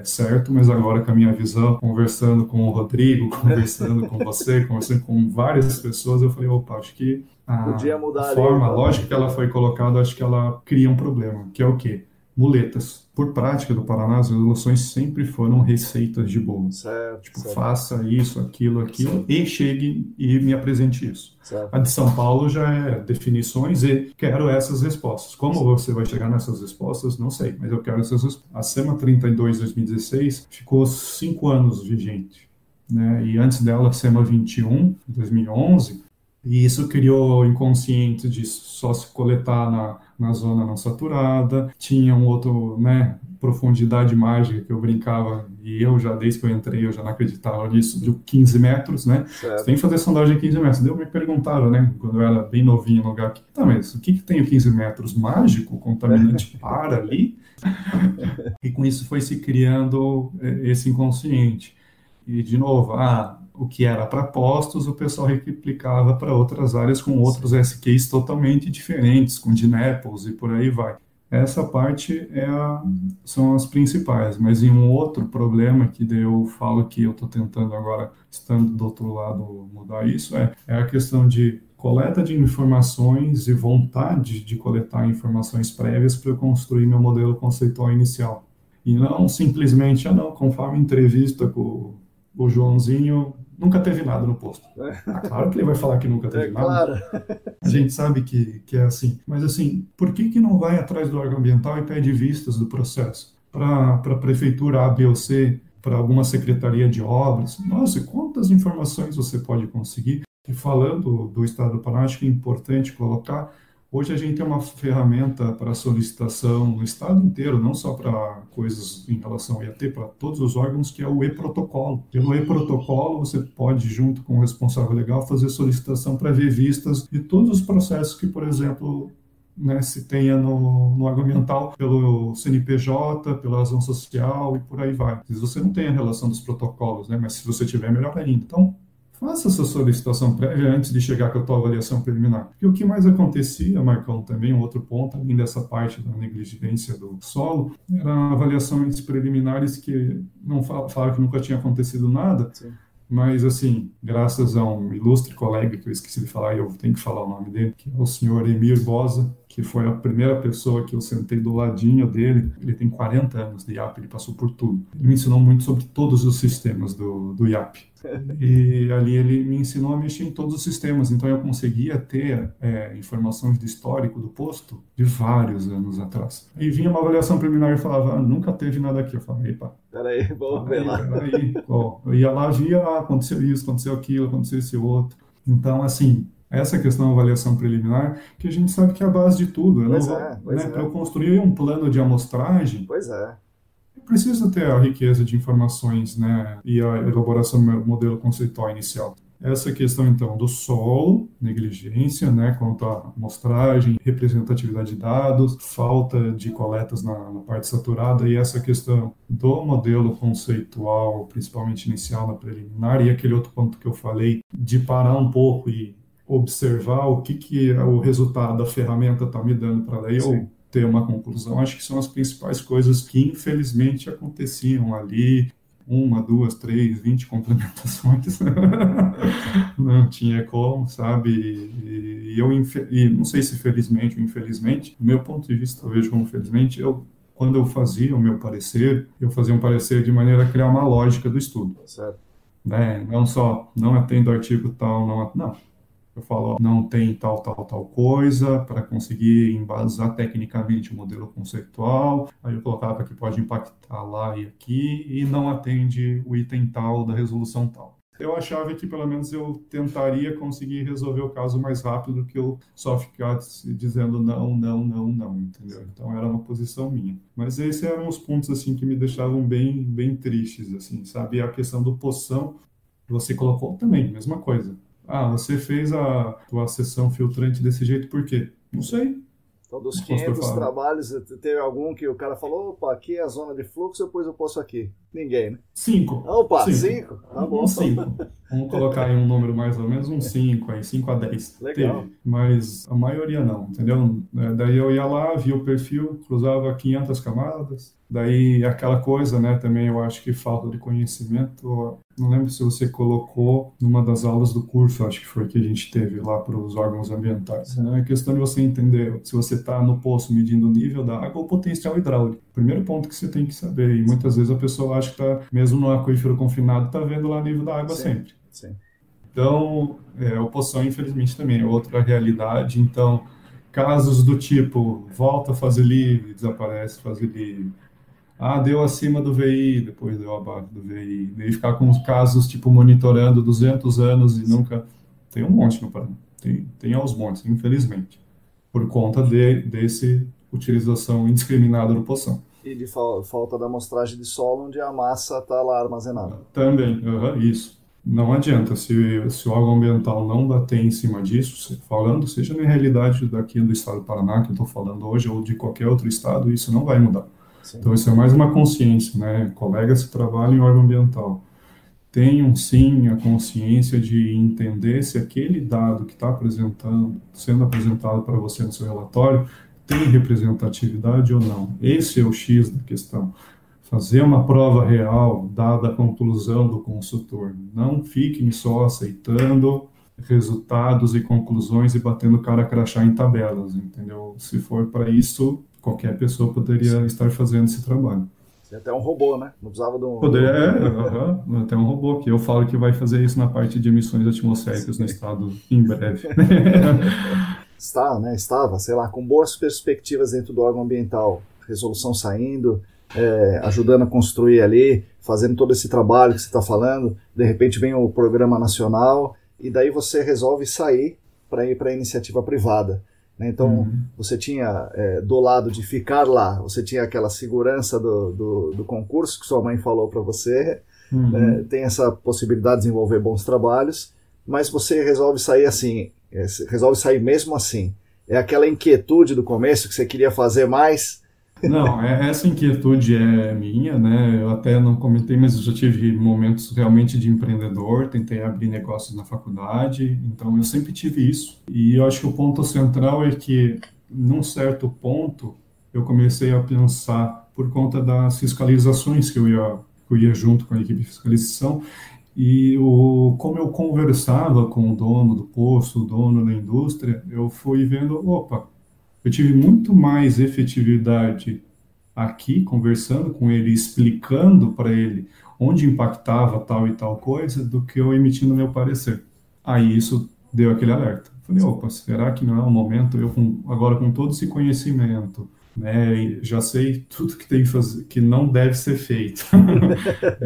S2: certo, mas agora com a minha visão, conversando com o Rodrigo, conversando com você, conversando com várias pessoas, eu falei, opa, acho que
S1: Podia mudar
S2: a forma, a
S1: ali,
S2: lógica que ela foi colocada, acho que ela cria um problema, que é o quê? Muletas. Por prática do Paraná, as resoluções sempre foram receitas de bolo.
S1: Certo,
S2: Tipo,
S1: certo.
S2: faça isso, aquilo,
S1: Certo.
S2: e chegue e me apresente isso.
S1: Certo.
S2: A de São Paulo já é definições e quero essas respostas. Como você vai chegar nessas respostas, não sei, mas eu quero essas respostas. A SEMA 32 2016 ficou 5 anos vigente, né? E antes dela, a SEMA 21 2011, e isso criou inconsciente de só se coletar na zona não saturada. Tinha um outro, né, profundidade mágica que eu brincava, e eu já, desde que eu entrei, eu já não acreditava nisso, de 15 metros, né?
S1: Certo.
S2: Você tem que fazer sondagem de 15 metros. Daí eu me perguntava, né, quando eu era bem novinho no lugar, tá, mas o que tem o 15 metros mágico? O contaminante para ali? E com isso foi se criando esse inconsciente. E, de novo, o que era para postos, o pessoal replicava para outras áreas com outros SQs totalmente diferentes, com DNAPLs e por aí vai. Essa parte são as principais, mas em um outro problema que daí eu falo que eu estou tentando agora, estando do outro lado, mudar isso, é a questão de coleta de informações e vontade de coletar informações prévias para eu construir meu modelo conceitual inicial. E não simplesmente, não, conforme entrevista com o Joãozinho, nunca teve nada no posto. Claro que ele vai falar que nunca teve nada.
S1: Claro.
S2: A gente sabe que é assim. Mas assim, por que não vai atrás do órgão ambiental e pede vistas do processo? Para a prefeitura A, B ou C, para alguma secretaria de obras? Nossa, quantas informações você pode conseguir? E falando do Estado do Paraná, acho que é importante colocar. Hoje a gente tem uma ferramenta para solicitação no estado inteiro, não só para coisas em relação ao IAT, para todos os órgãos, que é o e-protocolo. Pelo e-protocolo, você pode, junto com o responsável legal, fazer solicitação para ver vistas de todos os processos que, por exemplo, né, se tenha no órgão ambiental, pelo CNPJ, pela razão social e por aí vai. Às vezes você não tem a relação dos protocolos, né, mas se você tiver, melhor ainda. Então, faça essa solicitação prévia antes de chegar com a tua avaliação preliminar. Porque o que mais acontecia, Marcão, também, um outro ponto, além dessa parte da negligência do solo, eram avaliações preliminares que não falaram que nunca tinha acontecido nada.
S1: Sim.
S2: Mas, assim, graças a um ilustre colega, que eu esqueci de falar, e eu tenho que falar o nome dele, que é o senhor Emir Bosa, que foi a primeira pessoa que eu sentei do ladinho dele. Ele tem 40 anos de IAP, ele passou por tudo. Ele me ensinou muito sobre todos os sistemas do IAP. E ali ele me ensinou a mexer em todos os sistemas, então eu conseguia ter informações de histórico do posto de vários anos atrás. E vinha uma avaliação preliminar e falava, nunca teve nada aqui. Eu falava, epa,
S1: peraí, vamos ver lá.
S2: Peraí. Eu ia lá, via, aconteceu isso, aconteceu aquilo, aconteceu esse outro. Então, assim, essa questão da avaliação preliminar, que a gente sabe que é a base de tudo. Para eu construir um plano de amostragem,
S1: pois é,
S2: precisa ter a riqueza de informações, né, e a elaboração do modelo conceitual inicial. Essa questão, então, do solo, negligência, né, quanto à amostragem, representatividade de dados, falta de coletas na parte saturada, e essa questão do modelo conceitual, principalmente inicial na preliminar, e aquele outro ponto que eu falei, de parar um pouco e observar o que o resultado da ferramenta está me dando para daí eu ter uma conclusão. Acho que são as principais coisas que, infelizmente, aconteciam ali. 1, 2, 3, 20 complementações. Não tinha como, sabe? E não sei se felizmente ou infelizmente, do meu ponto de vista, eu vejo como felizmente, quando eu fazia o meu parecer, eu fazia um parecer de maneira a criar uma lógica do estudo.
S1: certo.
S2: Né? Não só, não atendo artigo tal, não. Eu falo, ó, não tem tal coisa para conseguir embasar tecnicamente o modelo conceitual. Aí eu colocava que pode impactar lá e aqui e não atende o item tal da resolução tal. Eu achava que pelo menos eu tentaria conseguir resolver o caso mais rápido do que eu só ficar dizendo não, não, não, não, entendeu? Então era uma posição minha. Mas esses eram os pontos assim que me deixavam bem, bem tristes, assim, sabe? E a questão do poção, você colocou também, mesma coisa. Ah, você fez a tua sessão filtrante desse jeito por quê? Não sei.
S1: Então, dos
S2: O consultor
S1: 500
S2: fala.
S1: trabalhos, teve algum que o cara falou, opa, aqui é a zona de fluxo, eu pus o poço aqui. Ninguém, né?
S2: Cinco.
S1: Opa,
S2: Cinco.
S1: 5? Tá bom.
S2: Um cinco. Vamos colocar aí um número mais ou menos, um 5 aí, 5 a 10.
S1: Legal.
S2: Teve, mas a maioria não, entendeu? Daí eu ia lá, via o perfil, cruzava 500 camadas, daí aquela coisa, né, também eu acho que falta de conhecimento. Não lembro se você colocou numa das aulas do curso, acho que foi que a gente teve lá para os órgãos ambientais. É questão de você entender se você está no poço medindo o nível da água ou o potencial hidráulico. Primeiro ponto que você tem que saber, e muitas vezes a pessoa acha que está, mesmo no aquífero confinado, está vendo lá o nível da água sempre.
S1: Sim.
S2: Então, o poção, infelizmente, também é outra realidade. Então, casos do tipo, volta a fase livre, desaparece fase livre. Ah, deu acima do VI, depois deu abaixo do VI. E ficar com os casos, tipo, monitorando 200 anos e nunca... Tem um monte no Paraná. Tem aos montes, infelizmente. Por conta desse utilização indiscriminada do poção.
S1: E de falta da amostragem de solo onde a massa está lá armazenada.
S2: Também, isso. Não adianta, se o órgão ambiental não bater em cima disso, falando, seja na realidade daqui do estado do Paraná, que eu estou falando hoje, ou de qualquer outro estado, isso não vai mudar.
S1: Sim.
S2: Então, isso é mais uma consciência, né? Colegas que trabalham em órgão ambiental tenham, sim, a consciência de entender se aquele dado que está sendo apresentado para você no seu relatório, tem representatividade ou não. Esse é o X da questão. Fazer uma prova real, dada a conclusão do consultor. Não fiquem só aceitando resultados e conclusões e batendo cara a crachá em tabelas, entendeu? Se for para isso, qualquer pessoa poderia estar fazendo esse trabalho.
S1: Tem até um robô, né? Não precisava de um...
S2: Até um robô, que eu falo que vai fazer isso na parte de emissões atmosféricas no estado em breve.
S1: Estava, sei lá, com boas perspectivas dentro do órgão ambiental, resolução saindo, ajudando a construir ali, fazendo todo esse trabalho que você está falando, de repente vem o programa nacional, e daí você resolve sair para ir para a iniciativa privada. Né? Então, você tinha, do lado de ficar lá, você tinha aquela segurança do concurso que sua mãe falou para você, tem essa possibilidade de desenvolver bons trabalhos, mas você resolve sair assim, resolve sair mesmo assim. É aquela inquietude do começo que você queria fazer mais.
S2: Não, essa inquietude é minha, né? Eu até não comentei, mas eu já tive momentos realmente de empreendedor, tentei abrir negócios na faculdade, então eu sempre tive isso. E eu acho que o ponto central é que, num certo ponto, eu comecei a pensar, por conta das fiscalizações que eu ia junto com a equipe de fiscalização, e como eu conversava com o dono do posto, o dono da indústria, eu fui vendo, opa, eu tive muito mais efetividade aqui, conversando com ele, explicando para ele onde impactava tal e tal coisa, do que eu emitindo meu parecer. Aí isso deu aquele alerta. Falei, opa, será que não é o momento, agora com todo esse conhecimento, né, já sei tudo que tem que fazer, que não deve ser feito,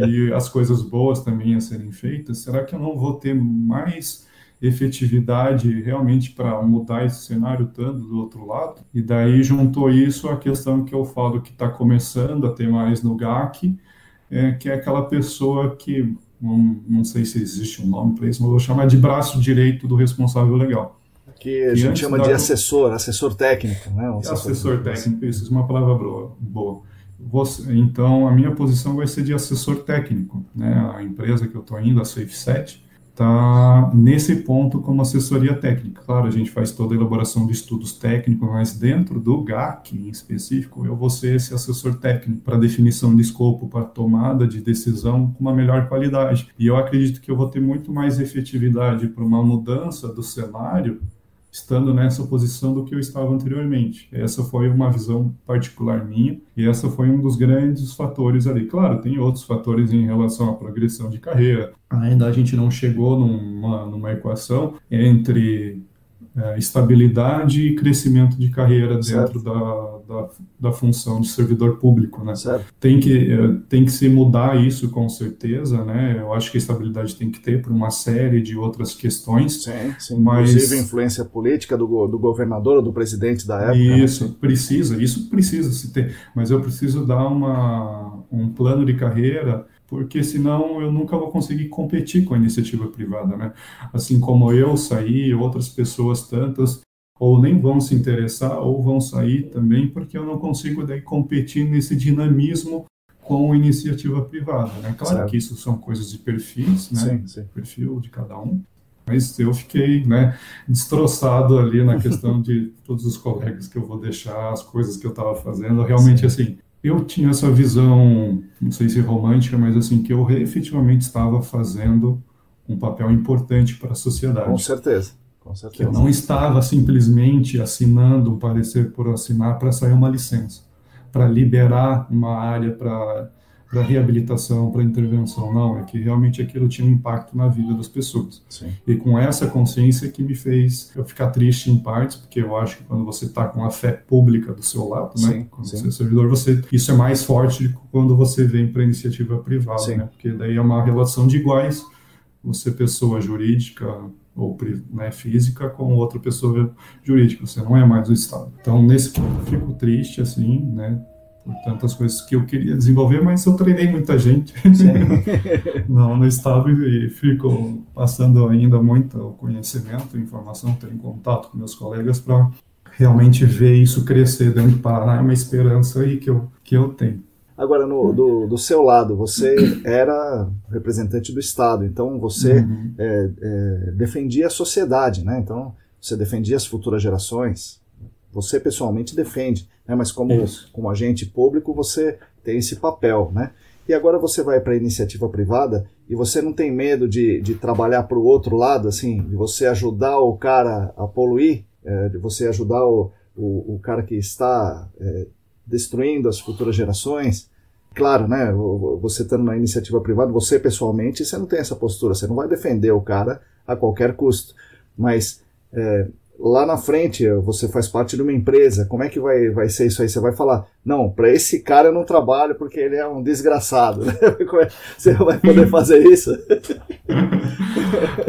S2: e as coisas boas também a serem feitas, será que eu não vou ter mais efetividade realmente para mudar esse cenário tanto do outro lado? E daí juntou isso a questão que eu falo que está começando a ter mais no GAC, que é aquela pessoa que, não sei se existe um nome para isso, mas eu vou chamar de braço direito do responsável legal.
S1: Que a gente chama de assessor técnico, né?
S2: Assessor técnico, isso é uma palavra boa. Então, a minha posição vai ser de assessor técnico, né? A empresa que eu estou indo, a SafeSet, está nesse ponto como assessoria técnica. Claro, a gente faz toda a elaboração de estudos técnicos, mas dentro do GAC em específico, eu vou ser esse assessor técnico para definição de escopo, para tomada de decisão com uma melhor qualidade. E eu acredito que eu vou ter muito mais efetividade para uma mudança do cenário estando nessa posição do que eu estava anteriormente. Essa foi uma visão particular minha, e essa foi um dos grandes fatores ali. Claro, tem outros fatores em relação à progressão de carreira. Ainda a gente não chegou numa equação entre estabilidade e crescimento de carreira dentro da função de servidor público, né? Tem que se mudar isso, com certeza, né? Eu acho que a estabilidade tem que ter por uma série de outras questões.
S1: Sim. Mas... inclusive a influência política do governador ou do presidente da época.
S2: Isso, né? Isso precisa se ter. Mas eu preciso dar um plano de carreira, porque senão eu nunca vou conseguir competir com a iniciativa privada, né? Assim como eu saí, outras pessoas tantas, ou nem vão se interessar, ou vão sair também, porque eu não consigo daí competir nesse dinamismo com a iniciativa privada, né? Claro que isso são coisas de perfis, né? Sim. Perfil de cada um. Mas eu fiquei, né, destroçado ali na questão de todos os colegas que eu vou deixar, as coisas que eu estava fazendo, realmente assim... Eu tinha essa visão, não sei se romântica, mas assim, que eu efetivamente estava fazendo um papel importante para a sociedade.
S1: Com certeza.
S2: Que eu não estava simplesmente assinando um parecer por assinar para sair uma licença, para liberar uma área para reabilitação, para intervenção. Não, é que realmente aquilo tinha um impacto na vida das pessoas.
S1: Sim.
S2: E com essa consciência que me fez eu ficar triste em partes, porque eu acho que quando você está com a fé pública do seu lado, né? Quando você é servidor, isso é mais forte do que quando você vem para a iniciativa privada, né? Porque daí é uma relação de iguais, você pessoa jurídica ou, né, física com outra pessoa jurídica, você não é mais o Estado. Então, nesse ponto, eu fico triste, assim, né? Por tantas coisas que eu queria desenvolver, mas eu treinei muita gente no Estado e fico passando ainda muito conhecimento, informação, tenho contato com meus colegas para realmente ver isso crescer dentro do Paraná. É uma esperança aí que eu tenho.
S1: Agora, do seu lado, você era representante do Estado, então você defendia a sociedade, né? Então você defendia as futuras gerações. Você pessoalmente defende, né? Mas como agente público você tem esse papel, né? E agora você vai para a iniciativa privada e você não tem medo de trabalhar para o outro lado, assim, de você ajudar o cara a poluir, de você ajudar o cara que está destruindo as futuras gerações. Claro, né? Você estando na iniciativa privada, você pessoalmente, você não tem essa postura, você não vai defender o cara a qualquer custo, mas... lá na frente, você faz parte de uma empresa, como é que vai ser isso aí? Você vai falar, não, para esse cara eu não trabalho porque ele é um desgraçado. Você vai poder fazer isso?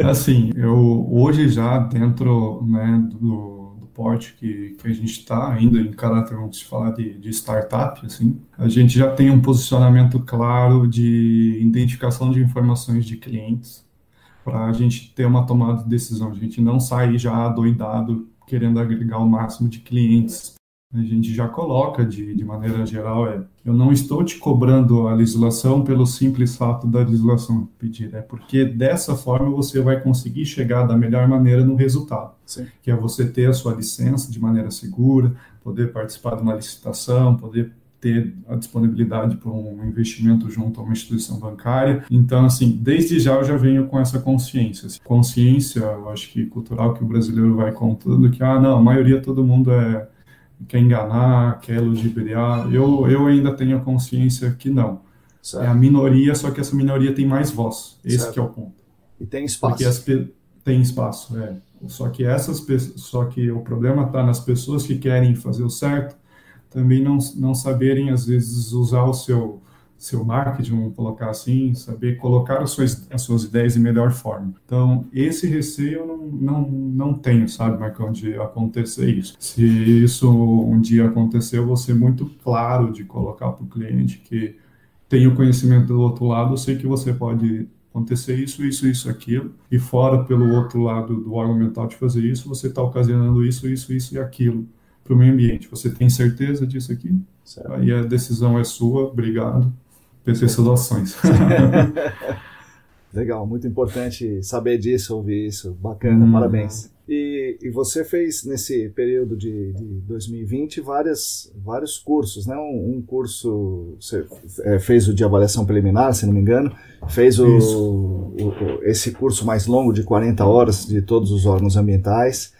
S2: Assim, eu hoje já dentro, né, do porte que a gente está, ainda em caráter, vamos falar, de startup, assim, a gente já tem um posicionamento claro de identificação de informações de clientes, para a gente ter uma tomada de decisão, a gente não sair já adoidado, querendo agregar o máximo de clientes. A gente já coloca, de maneira geral, eu não estou te cobrando a legislação pelo simples fato da legislação pedir, porque dessa forma você vai conseguir chegar da melhor maneira no resultado, que é você ter a sua licença de maneira segura, poder participar de uma licitação, poder ter a disponibilidade para um investimento junto a uma instituição bancária. Então, assim, desde já eu já venho com essa consciência. Consciência, eu acho que cultural, que o brasileiro vai contando, que, não, a maioria, todo mundo quer enganar, quer ludibriar. Eu ainda tenho a consciência que não. Certo. É a minoria, só que essa minoria tem mais voz. Esse que é o ponto.
S1: E tem espaço.
S2: Porque tem espaço, Só que o problema está nas pessoas que querem fazer o certo, também não saberem, às vezes, usar o seu marketing, vamos colocar assim, saber colocar as suas ideias de melhor forma. Então, esse receio eu não tenho, sabe, Marcão, de acontecer isso. Se isso um dia acontecer, eu vou ser muito claro de colocar para o cliente que tem o conhecimento do outro lado, eu sei que você pode acontecer isso, aquilo, e fora pelo outro lado do órgão mental de fazer isso, você está ocasionando isso e aquilo para o meio ambiente. Você tem certeza disso aqui? Certo. Aí a decisão é sua, obrigado, PT Saudações.
S1: Legal, muito importante saber disso, ouvir isso, bacana, parabéns. E você fez nesse período de 2020 vários cursos, né? Um curso, você fez o de avaliação preliminar, se não me engano, fez esse curso mais longo de 40 horas de todos os órgãos ambientais.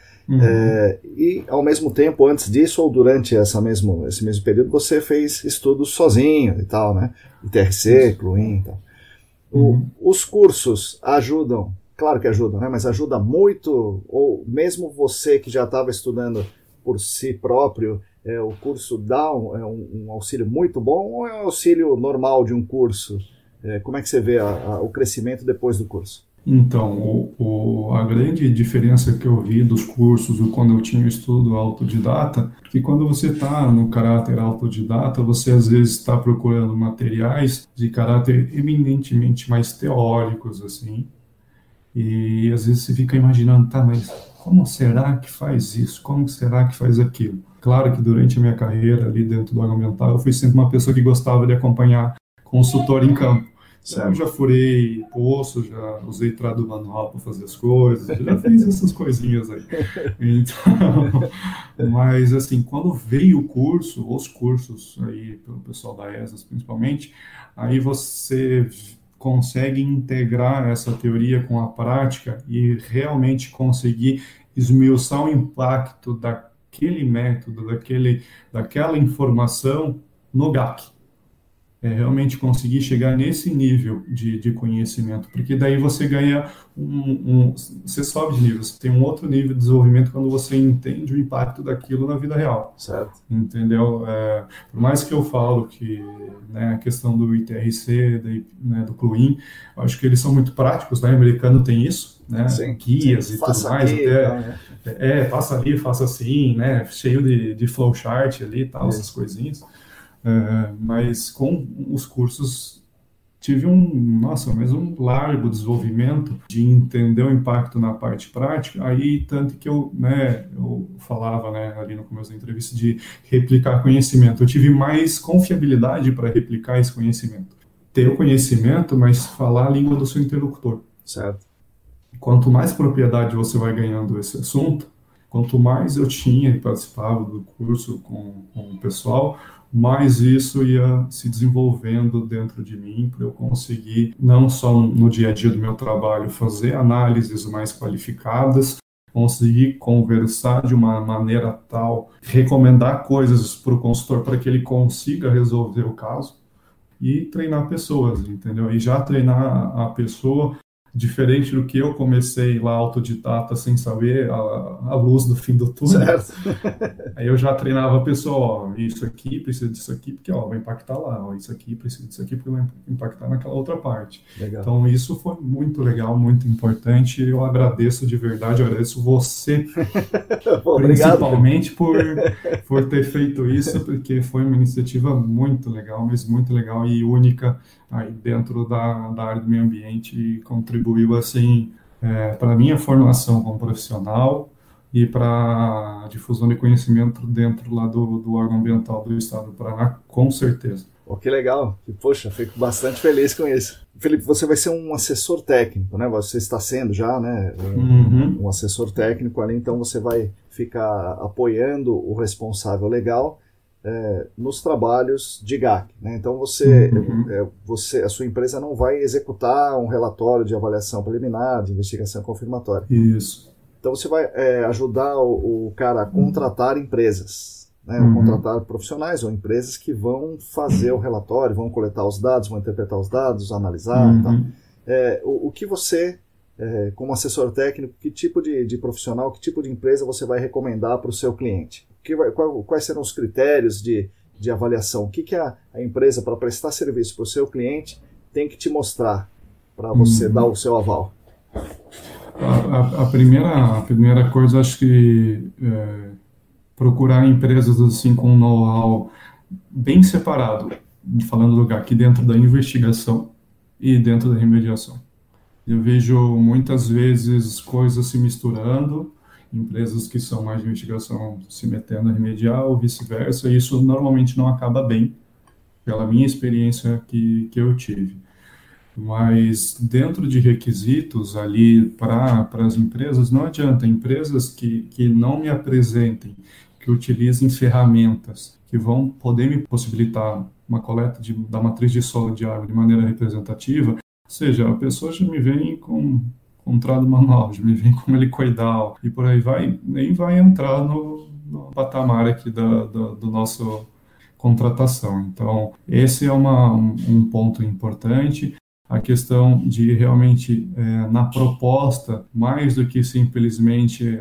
S1: E ao mesmo tempo, antes disso ou durante esse mesmo período, você fez estudos sozinho e tal, né? ITRC, CLUIN e tal. Os cursos ajudam Claro que ajuda, né? Mas ajuda muito, ou mesmo você que já estava estudando por si próprio, o curso dá um auxílio muito bom ou é um auxílio normal de um curso? Como é que você vê o crescimento depois do curso?
S2: Então, a grande diferença que eu vi dos cursos quando eu tinha o estudo autodidata, que quando você está no caráter autodidata, você às vezes está procurando materiais de caráter eminentemente mais teóricos, assim, e às vezes você fica imaginando, tá, mas como será que faz isso? Como será que faz aquilo? Claro que durante a minha carreira ali dentro do argumental, eu fui sempre uma pessoa que gostava de acompanhar consultor em campo. Então, eu já furei poço, já usei trado manual para fazer as coisas, já fiz essas coisinhas aí. Então, mas assim, quando veio o curso, os cursos aí, pelo pessoal da ESAS principalmente, aí você consegue integrar essa teoria com a prática e realmente conseguir esmiuçar o impacto daquele método, daquela informação no GAC. Realmente conseguir chegar nesse nível de conhecimento, porque daí você ganha você sobe de nível, você tem um outro nível de desenvolvimento quando você entende o impacto daquilo na vida real.
S1: Certo.
S2: Entendeu? Por mais que eu falo que, né, a questão do ITRC, né, do CLUIN, eu acho que eles são muito práticos, né? O americano tem isso, né?
S1: Sim,
S2: guias
S1: sim.
S2: E tudo mais,
S1: aqui,
S2: até, passa ali, faça assim, né? Cheio de flowchart ali e tal, essas coisinhas. Mas com os cursos tive mas um largo desenvolvimento de entender o impacto na parte prática, aí tanto que eu falava, né, ali no começo da entrevista de replicar conhecimento. Eu tive mais confiabilidade para replicar esse conhecimento. Ter o conhecimento, mas falar a língua do seu interlocutor.
S1: Certo.
S2: Quanto mais propriedade você vai ganhando esse assunto, quanto mais eu tinha e participava do curso com o pessoal, mais isso ia se desenvolvendo dentro de mim para eu conseguir, não só no dia a dia do meu trabalho, fazer análises mais qualificadas, conseguir conversar de uma maneira tal, recomendar coisas para o consultor para que ele consiga resolver o caso e treinar pessoas, entendeu? E já treinar a pessoa diferente do que eu comecei lá autodidata sem saber a luz do fim do túnel.
S1: Certo.
S2: Aí eu já treinava a pessoa, ó, isso aqui precisa disso aqui porque vai impactar lá, ó, isso aqui precisa disso aqui porque vai impactar naquela outra parte.
S1: Legal.
S2: Então isso foi muito legal, muito importante. Eu agradeço de verdade, eu agradeço você principalmente por ter feito isso, porque foi uma iniciativa muito legal, mas muito legal e única aí dentro da área do meio ambiente e contribuiu assim para a minha formação como profissional e para a difusão de conhecimento dentro lá do órgão ambiental do Estado do Paraná, com certeza.
S1: Que legal. Poxa, fico bastante feliz com isso. Felipe, você vai ser um assessor técnico, né? Você está sendo já, né? Um assessor técnico ali, então você vai ficar apoiando o responsável legal nos trabalhos de GAC, né? Então a sua empresa não vai executar um relatório de avaliação preliminar, de investigação confirmatória.
S2: Isso.
S1: Então você vai ajudar o cara a contratar empresas, né? Contratar profissionais ou empresas que vão fazer o relatório, vão coletar os dados, vão interpretar os dados, analisar e tal. O que você, como assessor técnico, que tipo de profissional, que tipo de empresa você vai recomendar para o seu cliente? Quais serão os critérios de avaliação? O que a empresa, para prestar serviço para o seu cliente, tem que te mostrar para você dar o seu aval?
S2: A primeira coisa, acho que procurar empresas assim com um know-how bem separado, falando do GAC, dentro da investigação e dentro da remediação. Eu vejo muitas vezes coisas se misturando, empresas que são mais de investigação se metendo a remediar ou vice-versa, e isso normalmente não acaba bem, pela minha experiência que eu tive. Mas dentro de requisitos ali para as empresas, não adianta. Empresas que não me apresentem, que utilizem ferramentas que vão poder me possibilitar uma coleta da matriz de solo de água de maneira representativa, ou seja, a pessoa já me vem com um trado manual, já me vem com helicoidal e por aí vai, nem vai entrar no patamar aqui do nosso contratação. Então, esse é um ponto importante. a questão de realmente, na proposta, mais do que simplesmente,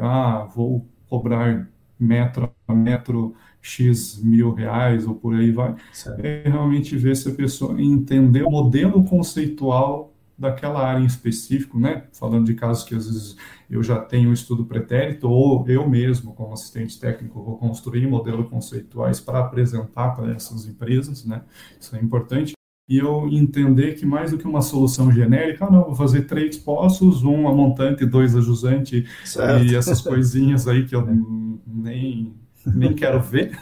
S2: vou cobrar metro a metro X mil reais ou por aí vai,
S1: Certo.
S2: é realmente ver se a pessoa entender o modelo conceitual daquela área em específico, né? Falando de casos que às vezes eu já tenho um estudo pretérito, ou eu mesmo, como assistente técnico, vou construir modelos conceituais para apresentar para essas empresas, né? Isso é importante. E eu entender que mais do que uma solução genérica, não, vou fazer 3 poços, um a montante, 2 a jusante,
S1: Certo.
S2: e essas coisinhas aí que eu nem quero ver,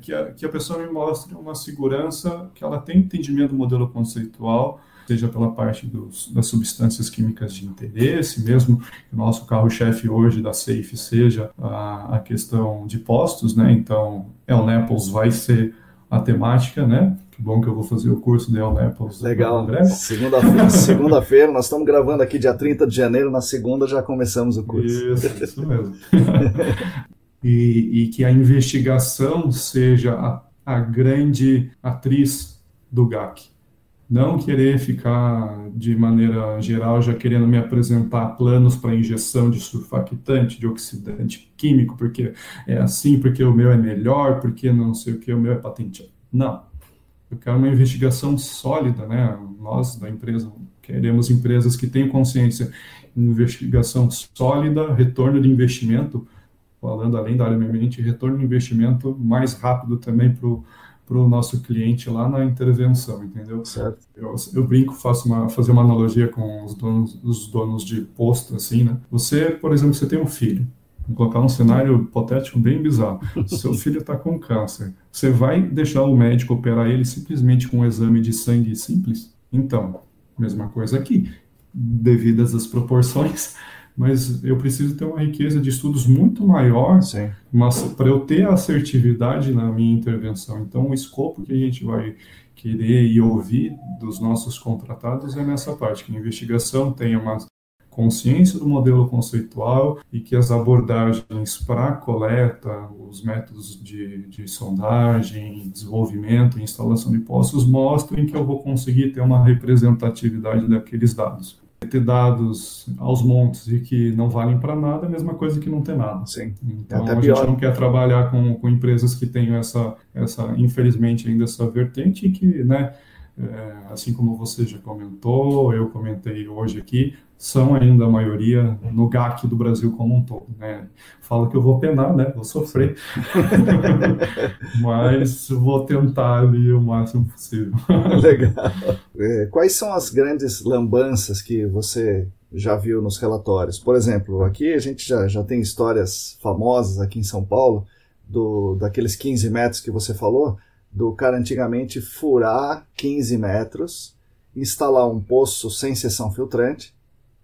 S2: que a pessoa me mostre uma segurança, que ela tem entendimento do modelo conceitual, seja pela parte das substâncias químicas de interesse, mesmo que o nosso carro-chefe hoje da Safe seja a questão de postos, né? Então, El-Naples vai ser a temática, né? Que bom que eu vou fazer o curso de El-Naples.
S1: Legal. Segunda-feira, nós estamos gravando aqui dia 30 de janeiro, na segunda já começamos o curso.
S2: Isso mesmo. E que a investigação seja a grande atriz do GAC. Não querer ficar, de maneira geral, já querendo me apresentar planos para injeção de surfactante, de oxidante químico, porque é assim, porque o meu é melhor, porque não sei o que, o meu é patenteado. Não. Eu quero uma investigação sólida, né? Nós, da empresa, queremos empresas que tenham consciência em investigação sólida, retorno de investimento, falando além da área do meio ambiente, retorno de investimento mais rápido também para o nosso cliente lá na intervenção, entendeu?
S1: Certo.
S2: Eu brinco, fazer uma analogia com os donos de posto, assim, né? Você, por exemplo, você tem um filho, vou colocar um cenário hipotético bem bizarro. Seu filho está com câncer. Você vai deixar o médico operar ele simplesmente com um exame de sangue simples? Então, mesma coisa aqui, devidas às proporções, mas eu preciso ter uma riqueza de estudos muito maior,
S1: Sim.
S2: mas para eu ter assertividade na minha intervenção. Então, o escopo que a gente vai querer e ouvir dos nossos contratados é nessa parte, que a investigação tenha uma consciência do modelo conceitual e que as abordagens para coleta, os métodos de sondagem, desenvolvimento e instalação de poços mostrem que eu vou conseguir ter uma representatividade daqueles dados. Ter dados aos montes e que não valem para nada é a mesma coisa que não ter nada.
S1: Sim.
S2: Então,
S1: Até
S2: a
S1: pior.
S2: gente não quer trabalhar com empresas que tenham infelizmente, ainda essa vertente e que, né, assim como você já comentou, eu comentei hoje aqui, são ainda a maioria no GAC do Brasil como um todo, né? Falo que eu vou penar, né? Vou sofrer, mas vou tentar ali o máximo possível.
S1: Legal. Quais são as grandes lambanças que você já viu nos relatórios? Por exemplo, aqui a gente já tem histórias famosas aqui em São Paulo, daqueles 15 metros que você falou, do cara antigamente furar 15 metros, instalar um poço sem seção filtrante,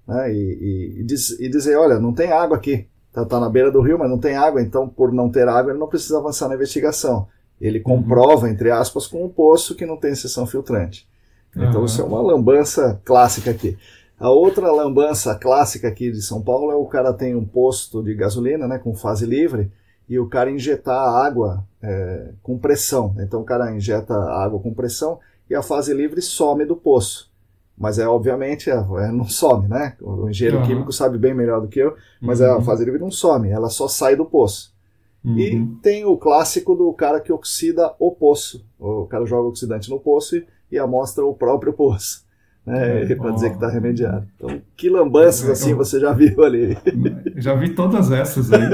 S1: né, e dizer, olha, não tem água aqui, tá na beira do rio, mas não tem água, então por não ter água ele não precisa avançar na investigação. Ele comprova, entre aspas, com um poço que não tem seção filtrante. Então isso é uma lambança clássica aqui. A outra lambança clássica aqui de São Paulo é o cara tem um posto de gasolina, né, com fase livre, e o cara injetar a água com pressão. Então o cara injeta a água com pressão e a fase livre some do poço. Mas obviamente não some, né? O engenheiro químico sabe bem melhor do que eu, mas a fase livre não some, ela só sai do poço. E tem o clássico do cara que oxida o poço. O cara joga oxidante no poço e amostra o próprio poço, né? Para dizer que está remediado. Então, que lambanças assim você já viu ali?
S2: Já vi todas essas aí.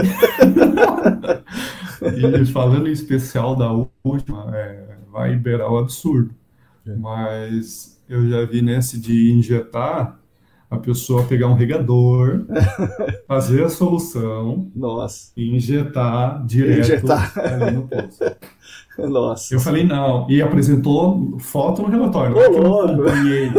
S2: E falando em especial da última, vai beirar o absurdo. Mas eu já vi nesse de injetar, a pessoa pegar um regador, fazer a solução,
S1: Nossa,
S2: e injetar direto ali no poço.
S1: Nossa.
S2: Eu falei não, e apresentou foto no relatório, não é que eu acompanhei,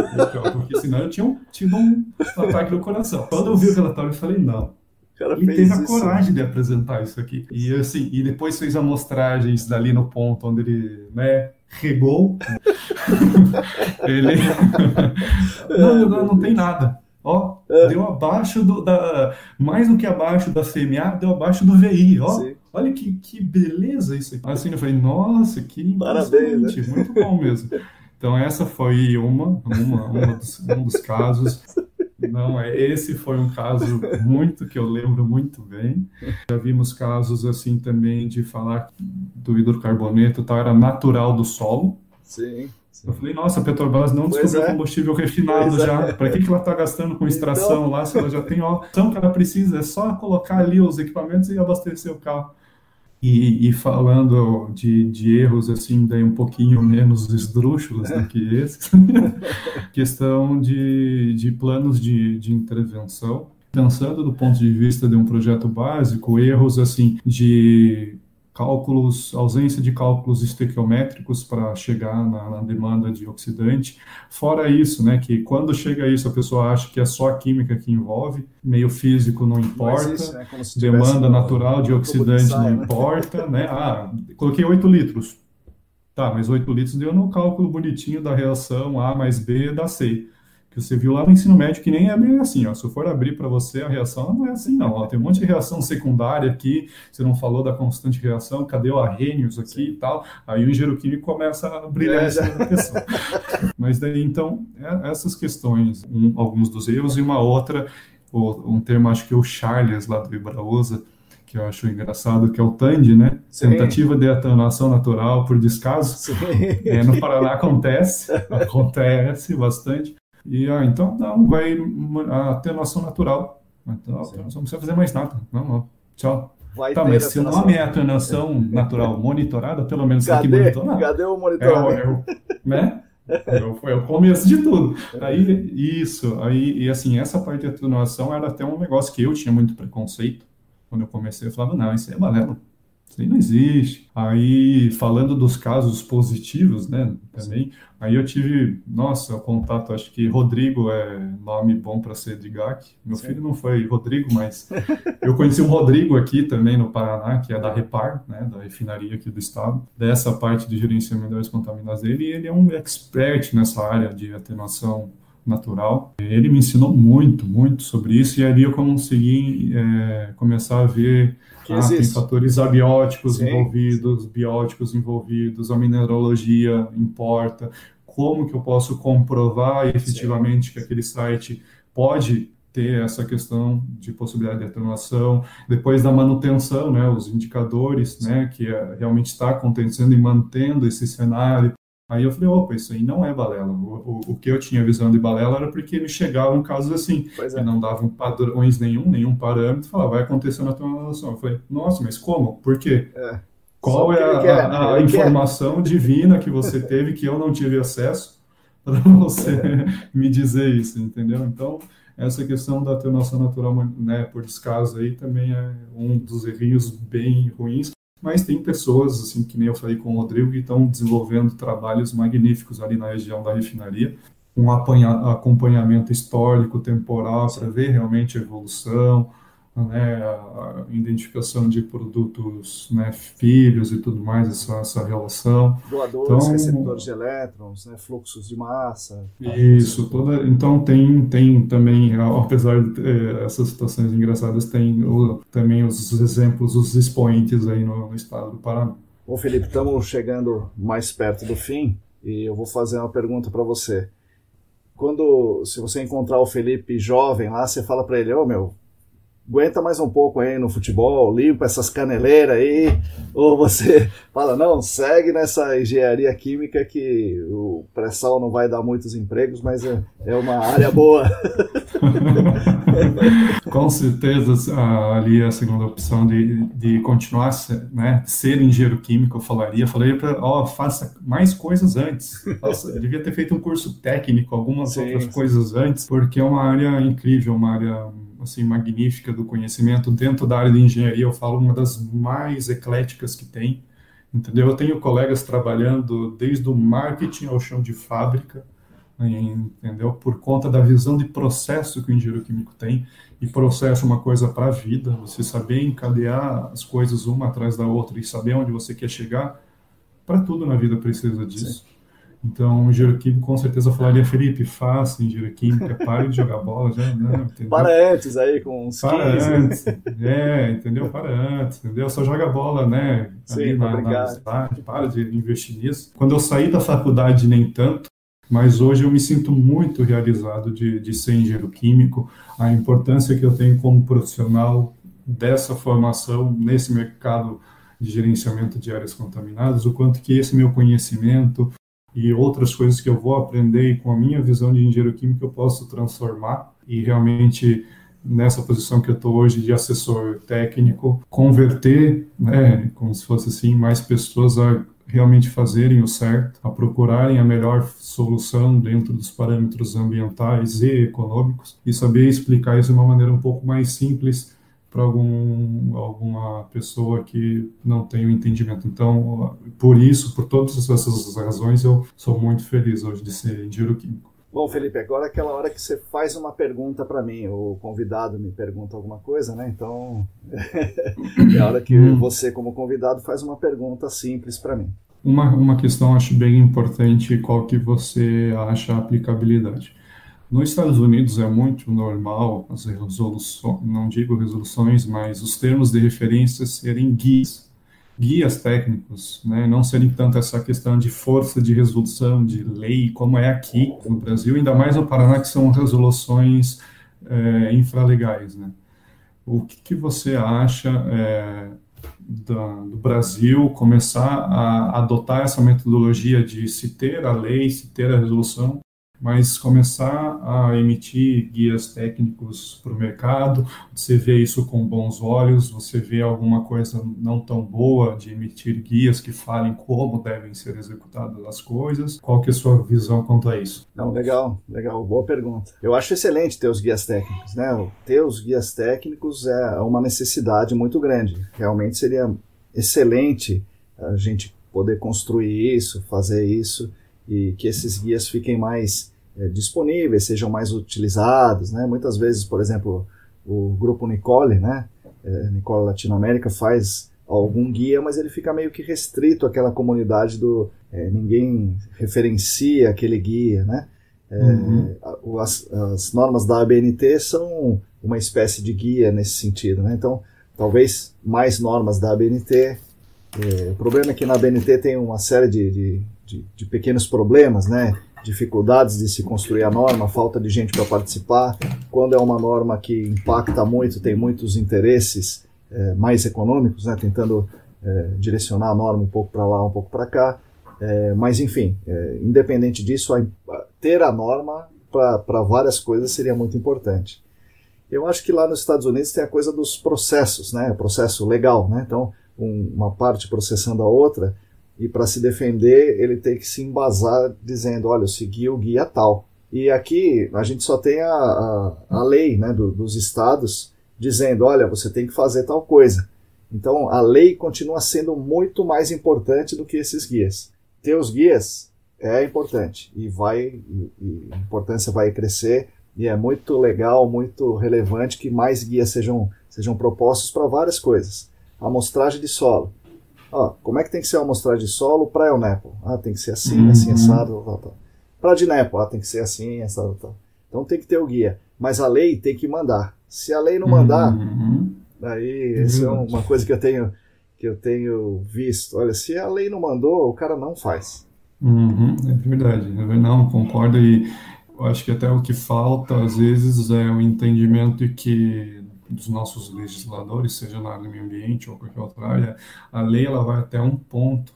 S2: porque senão eu tinha tido um ataque no coração. Quando eu vi o relatório, eu falei não. Ele teve a coragem de apresentar isso aqui. E assim, e depois fez amostragens dali no ponto onde ele, né, regou. Ele não tem nada. Ó, deu abaixo mais do que abaixo da CMA, deu abaixo do VI, ó. Sim. Olha que beleza isso aqui. Assim, eu falei, nossa, que
S1: parabéns, né?
S2: Muito bom mesmo. Então, essa foi um dos casos. Não, esse foi um caso muito que eu lembro muito bem. Já vimos casos assim também de falar do hidrocarboneto, tal, era natural do solo.
S1: Sim,
S2: Eu
S1: sim.
S2: falei, nossa, a Petrobras não
S1: Pois
S2: descobriu
S1: é,
S2: combustível refinado
S1: pois
S2: já.
S1: é.
S2: Para que ela está gastando com extração
S1: Então,
S2: lá se ela já tem a opção que ela precisa? É só colocar ali os equipamentos e abastecer o carro. E falando de erros assim, daí um pouquinho menos esdrúxulos do que esses, questão de planos de intervenção. Pensando do ponto de vista de um projeto básico, erros assim de cálculos, ausência de cálculos estequiométricos para chegar na demanda de oxidante. Fora isso, né, que quando chega isso a pessoa acha que é só a química que envolve, meio físico não
S1: não existe,
S2: importa,
S1: né? Como se estivesse
S2: demanda natural de
S1: no tubo de
S2: oxidante não
S1: ensaio, né?
S2: importa, né? Ah, coloquei 8 litros. Tá, mas 8 litros deu no cálculo bonitinho da reação A mais B dá C. Que você viu lá no ensino médio que nem é bem assim, ó. Se eu for abrir para você a reação, não é assim, não. Ó. Tem um monte de reação secundária aqui, você não falou da constante reação, cadê o Arrhenius aqui e tal? Aí o engenheiro químico começa a brilhar em
S1: Já.
S2: cima da pessoa. Mas daí, então, essas questões, alguns dos erros, e uma outra, um termo, acho que é o Charles, lá do Ibraosa, que eu acho engraçado, que é o TAND, né?
S1: Sim,
S2: Tentativa de atenuação natural por descaso.
S1: sim.
S2: No Paraná acontece bastante. E, então, não, vai a atenuação natural. Então, você
S1: Sim.
S2: não precisa fazer mais nada. Não, não. Tchau.
S1: Vai
S2: Tá,
S1: ter
S2: mas se o
S1: atenuação.
S2: nome é atenuação natural monitorada, pelo menos tem que
S1: Cadê?
S2: monitorar.
S1: Cadê o
S2: É,
S1: monitoramento?
S2: né? Foi o começo de tudo. Aí, isso, aí, e assim, essa parte de atenuação era até um negócio que eu tinha muito preconceito. Quando eu comecei, eu falava, não, isso aí é balela. Isso aí não existe. Aí, falando dos casos positivos, né,
S1: Sim.
S2: também, aí eu tive, nossa, contato, acho que Rodrigo é nome bom para ser de GAC. Meu
S1: Sim.
S2: filho não foi Rodrigo, mas eu conheci um Rodrigo aqui também no Paraná, que é da
S1: Legal.
S2: Repar, né, da refinaria aqui do estado, dessa parte de gerenciamento das contaminadas dele, e ele é um expert nessa área de atenuação natural. Ele me ensinou muito, muito sobre isso, e ali eu consegui começar a ver,
S1: Que
S2: tem
S1: existe.
S2: fatores abióticos
S1: Sim, sim,
S2: envolvidos, bióticos envolvidos, a mineralogia importa, como que eu posso comprovar
S1: sim,
S2: efetivamente que
S1: sim.
S2: aquele site pode ter essa questão de possibilidade de atenuação, depois da manutenção, né, os indicadores,
S1: Sim.
S2: né, que realmente está acontecendo e mantendo esse cenário. Aí eu falei, opa, isso aí não é balela. O que eu tinha visão de balela era porque me chegavam casos assim,
S1: Pois
S2: que
S1: é.
S2: não davam padrões nenhum parâmetro, falava, vai acontecer na tua relação. Eu falei, nossa, mas como? Por quê?
S1: É. Só
S2: Qual é
S1: porque ele quer, né?
S2: a
S1: Ele quer.
S2: informação divina que você teve que eu não tive acesso para você me dizer isso, entendeu? Então, essa questão da atenuação natural, né, por descaso aí também é um dos errinhos bem ruins, mas tem pessoas, assim, que nem eu falei com o Rodrigo, que estão desenvolvendo trabalhos magníficos ali na região da refinaria, um acompanhamento histórico, temporal, para
S1: Sim.
S2: ver realmente a evolução, né, a identificação de produtos, né, filhos e tudo mais, essa relação.
S1: Doadores, receptores
S2: Então,
S1: de elétrons, né? Fluxos de massa, essa
S2: isso,
S1: coisa.
S2: então tem também, apesar de essas situações engraçadas, tem também os exemplos, os expoentes aí no estado do Paraná.
S1: Bom, Felipe, estamos chegando mais perto do fim e eu vou fazer uma pergunta para você. Se você encontrar o Felipe jovem lá, você fala para ele, ô meu, aguenta mais um pouco aí no futebol, limpa essas caneleiras aí, ou você fala, não, segue nessa engenharia química que o pré-sal não vai dar muitos empregos, mas é uma área boa.
S2: Com certeza, ali a segunda opção de continuar, né, ser engenheiro químico, eu falaria para, ó, faça mais coisas antes, devia ter feito um curso técnico, algumas outras
S1: Sim, sim.
S2: coisas antes, porque é uma área incrível, uma área assim magnífica do conhecimento. Dentro da área de engenharia, eu falo uma das mais ecléticas que tem, entendeu? Eu tenho colegas trabalhando desde o marketing ao chão de fábrica, entendeu? Por conta da visão de processo que o engenheiro químico tem, e processo é uma coisa para a vida, você saber encadear as coisas uma atrás da outra e saber onde você quer chegar, para tudo na vida precisa
S1: Sim.
S2: disso. Então, o engenheiro químico com certeza falaria, Felipe, faça engenharia química, pare de jogar bola, já não, entendeu?
S1: Para antes aí, com uns
S2: Para
S1: 15.
S2: antes, entendeu? Para antes, entendeu? Só joga bola, né? Ali
S1: Sim, para
S2: na
S1: brincar.
S2: cidade, para de investir nisso. Quando eu saí da faculdade, nem tanto, Mas hoje eu me sinto muito realizado de ser engenheiro químico, a importância que eu tenho como profissional dessa formação nesse mercado de gerenciamento de áreas contaminadas, o quanto que esse meu conhecimento e outras coisas que eu vou aprender e com a minha visão de engenheiro químico eu posso transformar e realmente nessa posição que eu estou hoje de assessor técnico, converter, né, como se fosse assim, mais pessoas a realmente fazerem o certo, a procurarem a melhor solução dentro dos parâmetros ambientais e econômicos e saber explicar isso de uma maneira um pouco mais simples para alguma pessoa que não tem o entendimento. Então, por isso, por todas essas razões, eu sou muito feliz hoje de ser engenheiro químico.
S1: Bom, Felipe, agora é aquela hora que você faz uma pergunta para mim, o convidado me pergunta alguma coisa, né? Então, é a hora que você, como convidado, faz uma pergunta simples para mim.
S2: Uma questão acho bem importante, qual que você acha a aplicabilidade? Nos Estados Unidos é muito normal as resoluções, não digo resoluções, mas os termos de referência serem guias técnicos, né? Não serem tanto essa questão de força de resolução, de lei, como é aqui no Brasil, ainda mais no Paraná, que são resoluções infralegais, né? O que você acha do Brasil começar a adotar essa metodologia de se ter a lei, se ter a resolução, mas começar a emitir guias técnicos para o mercado? Você vê isso com bons olhos? Você vê alguma coisa não tão boa de emitir guias que falem como devem ser executadas as coisas? Qual que é a sua visão quanto a isso?
S1: Não, legal, boa pergunta. Eu acho excelente ter os guias técnicos, né? Ter os guias técnicos é uma necessidade muito grande. Realmente seria excelente a gente poder construir isso, fazer isso, e que esses guias fiquem mais disponíveis, sejam mais utilizados, né? Muitas vezes, por exemplo, o grupo Nicole, né? Nicole Latinoamérica faz algum guia, mas ele fica meio que restrito àquela comunidade ninguém referencia aquele guia, né? As normas da ABNT são uma espécie de guia nesse sentido, né? Então, talvez mais normas da ABNT. O problema é que na ABNT tem uma série de pequenos problemas, né? Dificuldades de se construir a norma, falta de gente para participar. Quando é uma norma que impacta muito, tem muitos interesses mais econômicos, né? Tentando direcionar a norma um pouco para lá, um pouco para cá. Mas, enfim, independente disso, ter a norma para várias coisas seria muito importante. Eu acho que lá nos Estados Unidos tem a coisa dos processos, né? O processo legal, né? Então, uma parte processando a outra, e para se defender ele tem que se embasar dizendo, olha, eu segui o guia tal. E aqui a gente só tem a lei, né, dos estados dizendo, olha, você tem que fazer tal coisa. Então a lei continua sendo muito mais importante do que esses guias. Ter os guias é importante e a importância vai crescer, e é muito legal, muito relevante que mais guias sejam propostos para várias coisas. Amostragem de solo. Como é que tem que ser a amostragem de solo para ELNEPO? Tem que ser assim, assim, assado, tal. Para DINEPO, tem que ser assim, assado, tal. Então tem que ter o guia. Mas a lei tem que mandar. Se a lei não mandar, aí essa é uma coisa que eu tenho visto. Olha, se a lei não mandou, o cara não faz.
S2: É verdade. Não, concordo, e eu acho que até o que falta, às vezes, é o entendimento que dos nossos legisladores, seja na área do meio ambiente ou qualquer outra área, a lei ela vai até um ponto,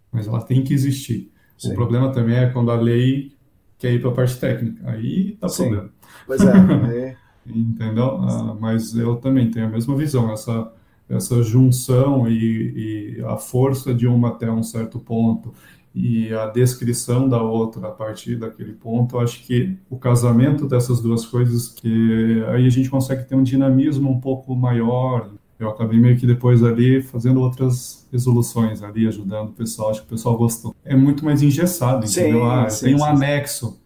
S2: mas ela tem que existir. Sim. O problema também é quando a lei quer ir para a parte técnica, aí tá problema.
S1: Pois é.
S2: Entendeu? Mas eu também tenho a mesma visão, essa junção e a força de uma até um certo ponto e a descrição da outra a partir daquele ponto, eu acho que o casamento dessas duas coisas, que aí a gente consegue ter um dinamismo um pouco maior. Eu acabei meio que depois ali fazendo outras resoluções ali, ajudando o pessoal, acho que o pessoal gostou. É muito mais engessado, entendeu? Tem um anexo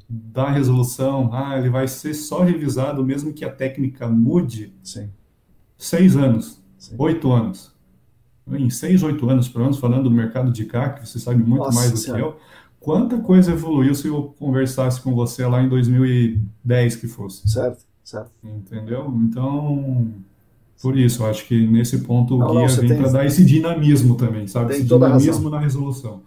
S2: da resolução, ele vai ser só revisado mesmo que a técnica mude 6 anos, 8 anos. Em 6, 8 anos, pelo menos, falando do mercado de cá, que você sabe muito mais do que eu, quanta coisa evoluiu se eu conversasse com você lá em 2010 que fosse.
S1: Certo.
S2: Entendeu? Então, por isso, eu acho que nesse ponto o guia vem para dar esse dinamismo também, sabe? Esse dinamismo na resolução.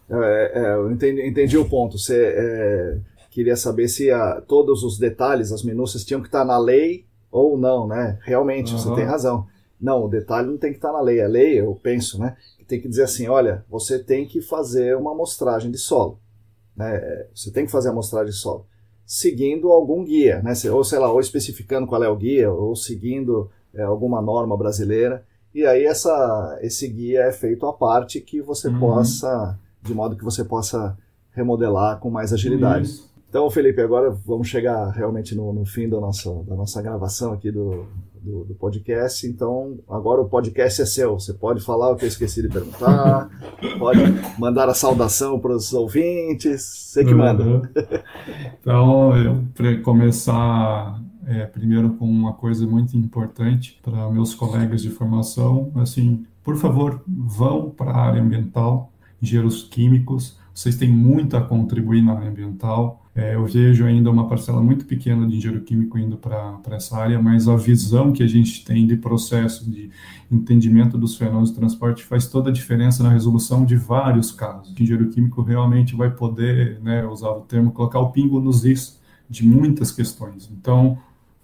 S1: Eu entendi o ponto. Você queria saber se todos os detalhes, as minúcias, tinham que estar na lei ou não, né? Realmente, você tem razão. Não, o detalhe não tem que estar na lei. A lei, eu penso, né, que tem que dizer assim, olha, você tem que fazer uma amostragem de solo. Né? Você tem que fazer a amostragem de solo seguindo algum guia, né? Ou sei lá, ou especificando qual é o guia, ou seguindo alguma norma brasileira, e aí esse guia é feito à parte que você possa, de modo que você possa remodelar com mais agilidade. Isso. Então, Felipe, agora vamos chegar realmente no fim da nossa gravação aqui do podcast. Então, agora o podcast é seu. Você pode falar o que eu esqueci de perguntar, pode mandar a saudação para os ouvintes, você que manda.
S2: Então, para começar primeiro com uma coisa muito importante para meus colegas de formação, assim, por favor, vão para a área ambiental, engenheiros químicos, vocês têm muito a contribuir na área ambiental. Eu vejo ainda uma parcela muito pequena de engenheiro químico indo para essa área, mas a visão que a gente tem de processo, de entendimento dos fenômenos de transporte faz toda a diferença na resolução de vários casos. O engenheiro químico realmente vai poder, né, usar o termo, colocar o pingo nos is de muitas questões. Então,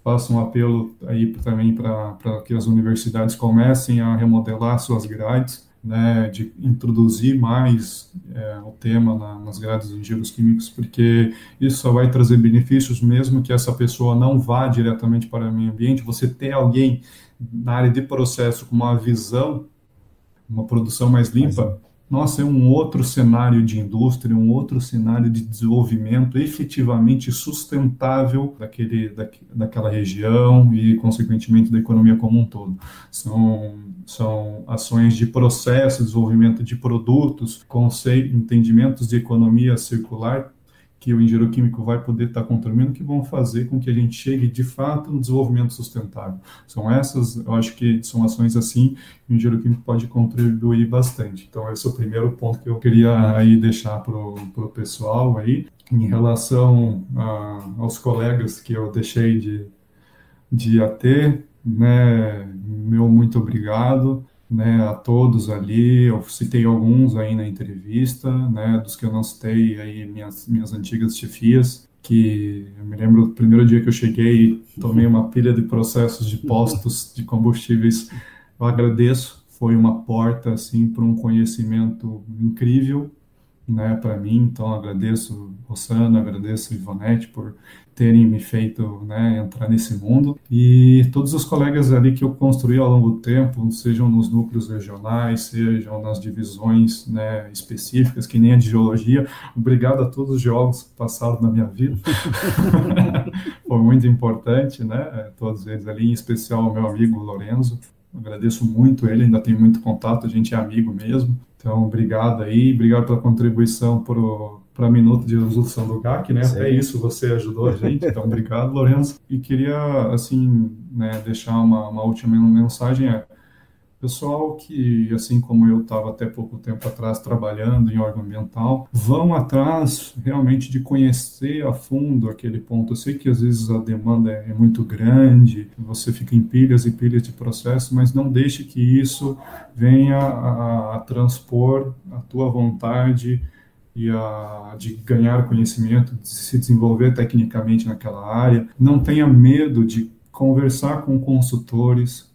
S2: faço um apelo aí também para que as universidades comecem a remodelar suas grades, né, de introduzir mais o tema nas grades de engenheiros químicos, porque isso só vai trazer benefícios, mesmo que essa pessoa não vá diretamente para o meio ambiente. Você ter alguém na área de processo com uma visão, uma produção mais limpa, nossa, é um outro cenário de indústria, um outro cenário de desenvolvimento efetivamente sustentável daquela região e, consequentemente, da economia como um todo. São ações de processo, desenvolvimento de produtos, entendimentos de economia circular que o engenheiro químico vai poder estar contribuindo, que vão fazer com que a gente chegue, de fato, no desenvolvimento sustentável. São essas, eu acho que são ações assim, que o engenheiro químico pode contribuir bastante. Então, esse é o primeiro ponto que eu queria aí deixar para o pessoal aí. Em relação aos colegas que eu deixei de ter, né, meu muito obrigado, né, a todos ali. Eu citei alguns aí na entrevista, né, dos que eu não citei aí, minhas antigas chefias, que eu me lembro do primeiro dia que eu cheguei, tomei uma pilha de processos de postos de combustíveis. Eu agradeço, foi uma porta assim para um conhecimento incrível, né, para mim. Então agradeço Rossana, agradeço Ivonete por terem me feito, né, entrar nesse mundo, e todos os colegas ali que eu construí ao longo do tempo, sejam nos núcleos regionais, sejam nas divisões, né, específicas, que nem a de geologia. Obrigado a todos os geólogos que passaram na minha vida. Foi muito importante, né, todos eles ali, em especial o meu amigo Lorenzo. Agradeço muito ele, ainda tenho muito contato, a gente é amigo mesmo. Então, obrigado aí, obrigado pela contribuição para a minuta de resolução do GAC, né? Até isso você ajudou a gente, então obrigado, Lourenço. E queria, assim, né, deixar uma última mensagem, pessoal que, assim como eu estava até pouco tempo atrás trabalhando em órgão ambiental, vão atrás realmente de conhecer a fundo aquele ponto. Eu sei que às vezes a demanda é muito grande, você fica em pilhas e pilhas de processo, mas não deixe que isso venha a transpor a tua vontade de ganhar conhecimento, de se desenvolver tecnicamente naquela área. Não tenha medo de conversar com consultores.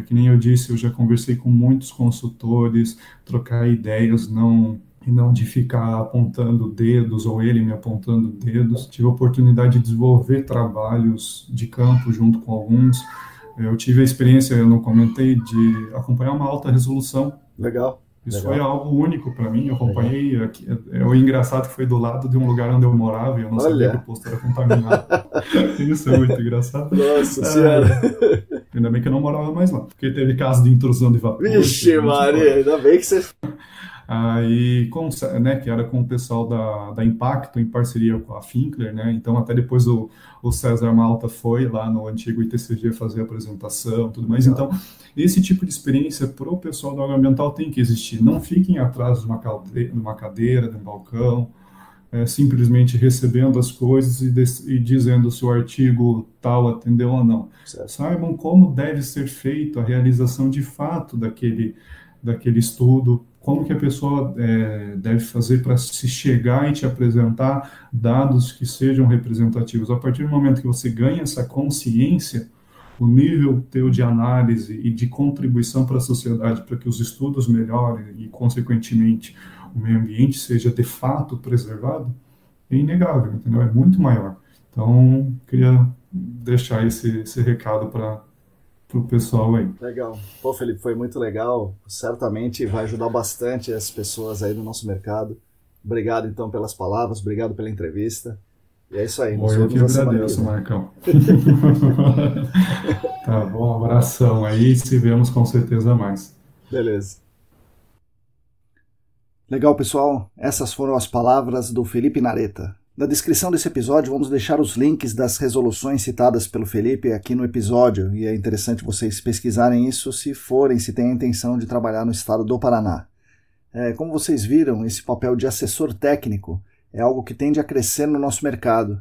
S2: Que nem eu disse, eu já conversei com muitos consultores, trocar ideias, e não de ficar apontando dedos, ou ele me apontando dedos. Tive a oportunidade de desenvolver trabalhos de campo junto com alguns. Eu tive a experiência, eu não comentei, de acompanhar uma alta resolução.
S1: Legal.
S2: Isso foi algo único para mim. Eu acompanhei aqui. O engraçado que foi do lado de um lugar onde eu morava e eu não sabia que o posto era contaminado. Isso é muito engraçado.
S1: Nossa Senhora!
S2: Ainda bem que eu não morava mais lá, porque teve caso de intrusão de vapor.
S1: Vixe, Maria, ainda bem que você...
S2: Aí, né, que era com o pessoal da Impacto, em parceria com a Finkler, né? Então, até depois o César Malta foi lá no antigo ITCG fazer a apresentação e tudo mais. Então, esse tipo de experiência para o pessoal do órgão ambiental tem que existir. Não fiquem atrás de uma cadeira, de um balcão, simplesmente recebendo as coisas e dizendo se o artigo tal atendeu ou não. Certo. Saibam como deve ser feita a realização de fato daquele estudo, como que a pessoa deve fazer para se chegar e te apresentar dados que sejam representativos. A partir do momento que você ganha essa consciência, o nível teu de análise e de contribuição para a sociedade, para que os estudos melhorem e, consequentemente, o meio ambiente seja de fato preservado, é inegável, entendeu? É muito maior. Então, queria deixar esse recado para o pessoal aí.
S1: Legal. Pô, Felipe, foi muito legal. Certamente vai ajudar bastante as pessoas aí no nosso mercado. Obrigado, então, pelas palavras, obrigado pela entrevista. E é isso aí.
S2: Eu que agradeço, Marcão. Tá bom, um abração aí, se vemos com certeza mais.
S1: Beleza. Legal, pessoal. Essas foram as palavras do Felipe Nareta. Na descrição desse episódio vamos deixar os links das resoluções citadas pelo Felipe aqui no episódio, e é interessante vocês pesquisarem isso se têm a intenção de trabalhar no estado do Paraná. Como vocês viram, esse papel de assessor técnico é algo que tende a crescer no nosso mercado,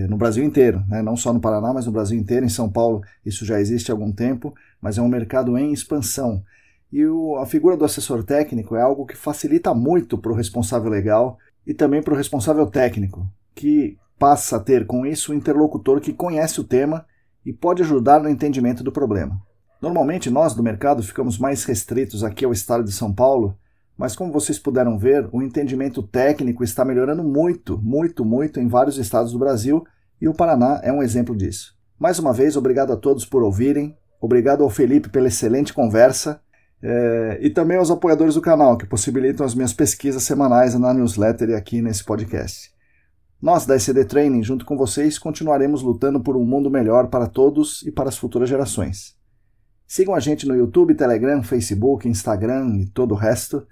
S1: no Brasil inteiro, né? Não só no Paraná, mas no Brasil inteiro. Em São Paulo isso já existe há algum tempo, mas é um mercado em expansão. E a figura do assessor técnico é algo que facilita muito para o responsável legal e também para o responsável técnico, que passa a ter com isso um interlocutor que conhece o tema e pode ajudar no entendimento do problema. Normalmente nós do mercado ficamos mais restritos aqui ao estado de São Paulo, mas como vocês puderam ver, o entendimento técnico está melhorando muito, muito, muito em vários estados do Brasil, e o Paraná é um exemplo disso. Mais uma vez, obrigado a todos por ouvirem, obrigado ao Felipe pela excelente conversa, e também aos apoiadores do canal, que possibilitam as minhas pesquisas semanais na newsletter e aqui nesse podcast. Nós, da ECD Training, junto com vocês, continuaremos lutando por um mundo melhor para todos e para as futuras gerações. Sigam a gente no YouTube, Telegram, Facebook, Instagram e todo o resto,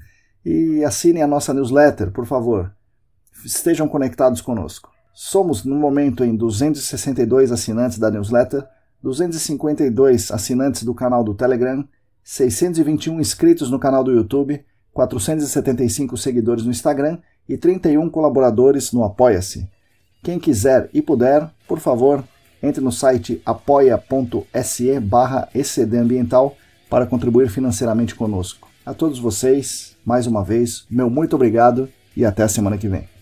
S1: e assinem a nossa newsletter, por favor. Estejam conectados conosco. Somos, no momento, em 262 assinantes da newsletter, 252 assinantes do canal do Telegram, 621 inscritos no canal do YouTube, 475 seguidores no Instagram e 31 colaboradores no Apoia-se. Quem quiser e puder, por favor, entre no site apoia.se/ecdambiental para contribuir financeiramente conosco. A todos vocês, mais uma vez, meu muito obrigado e até a semana que vem.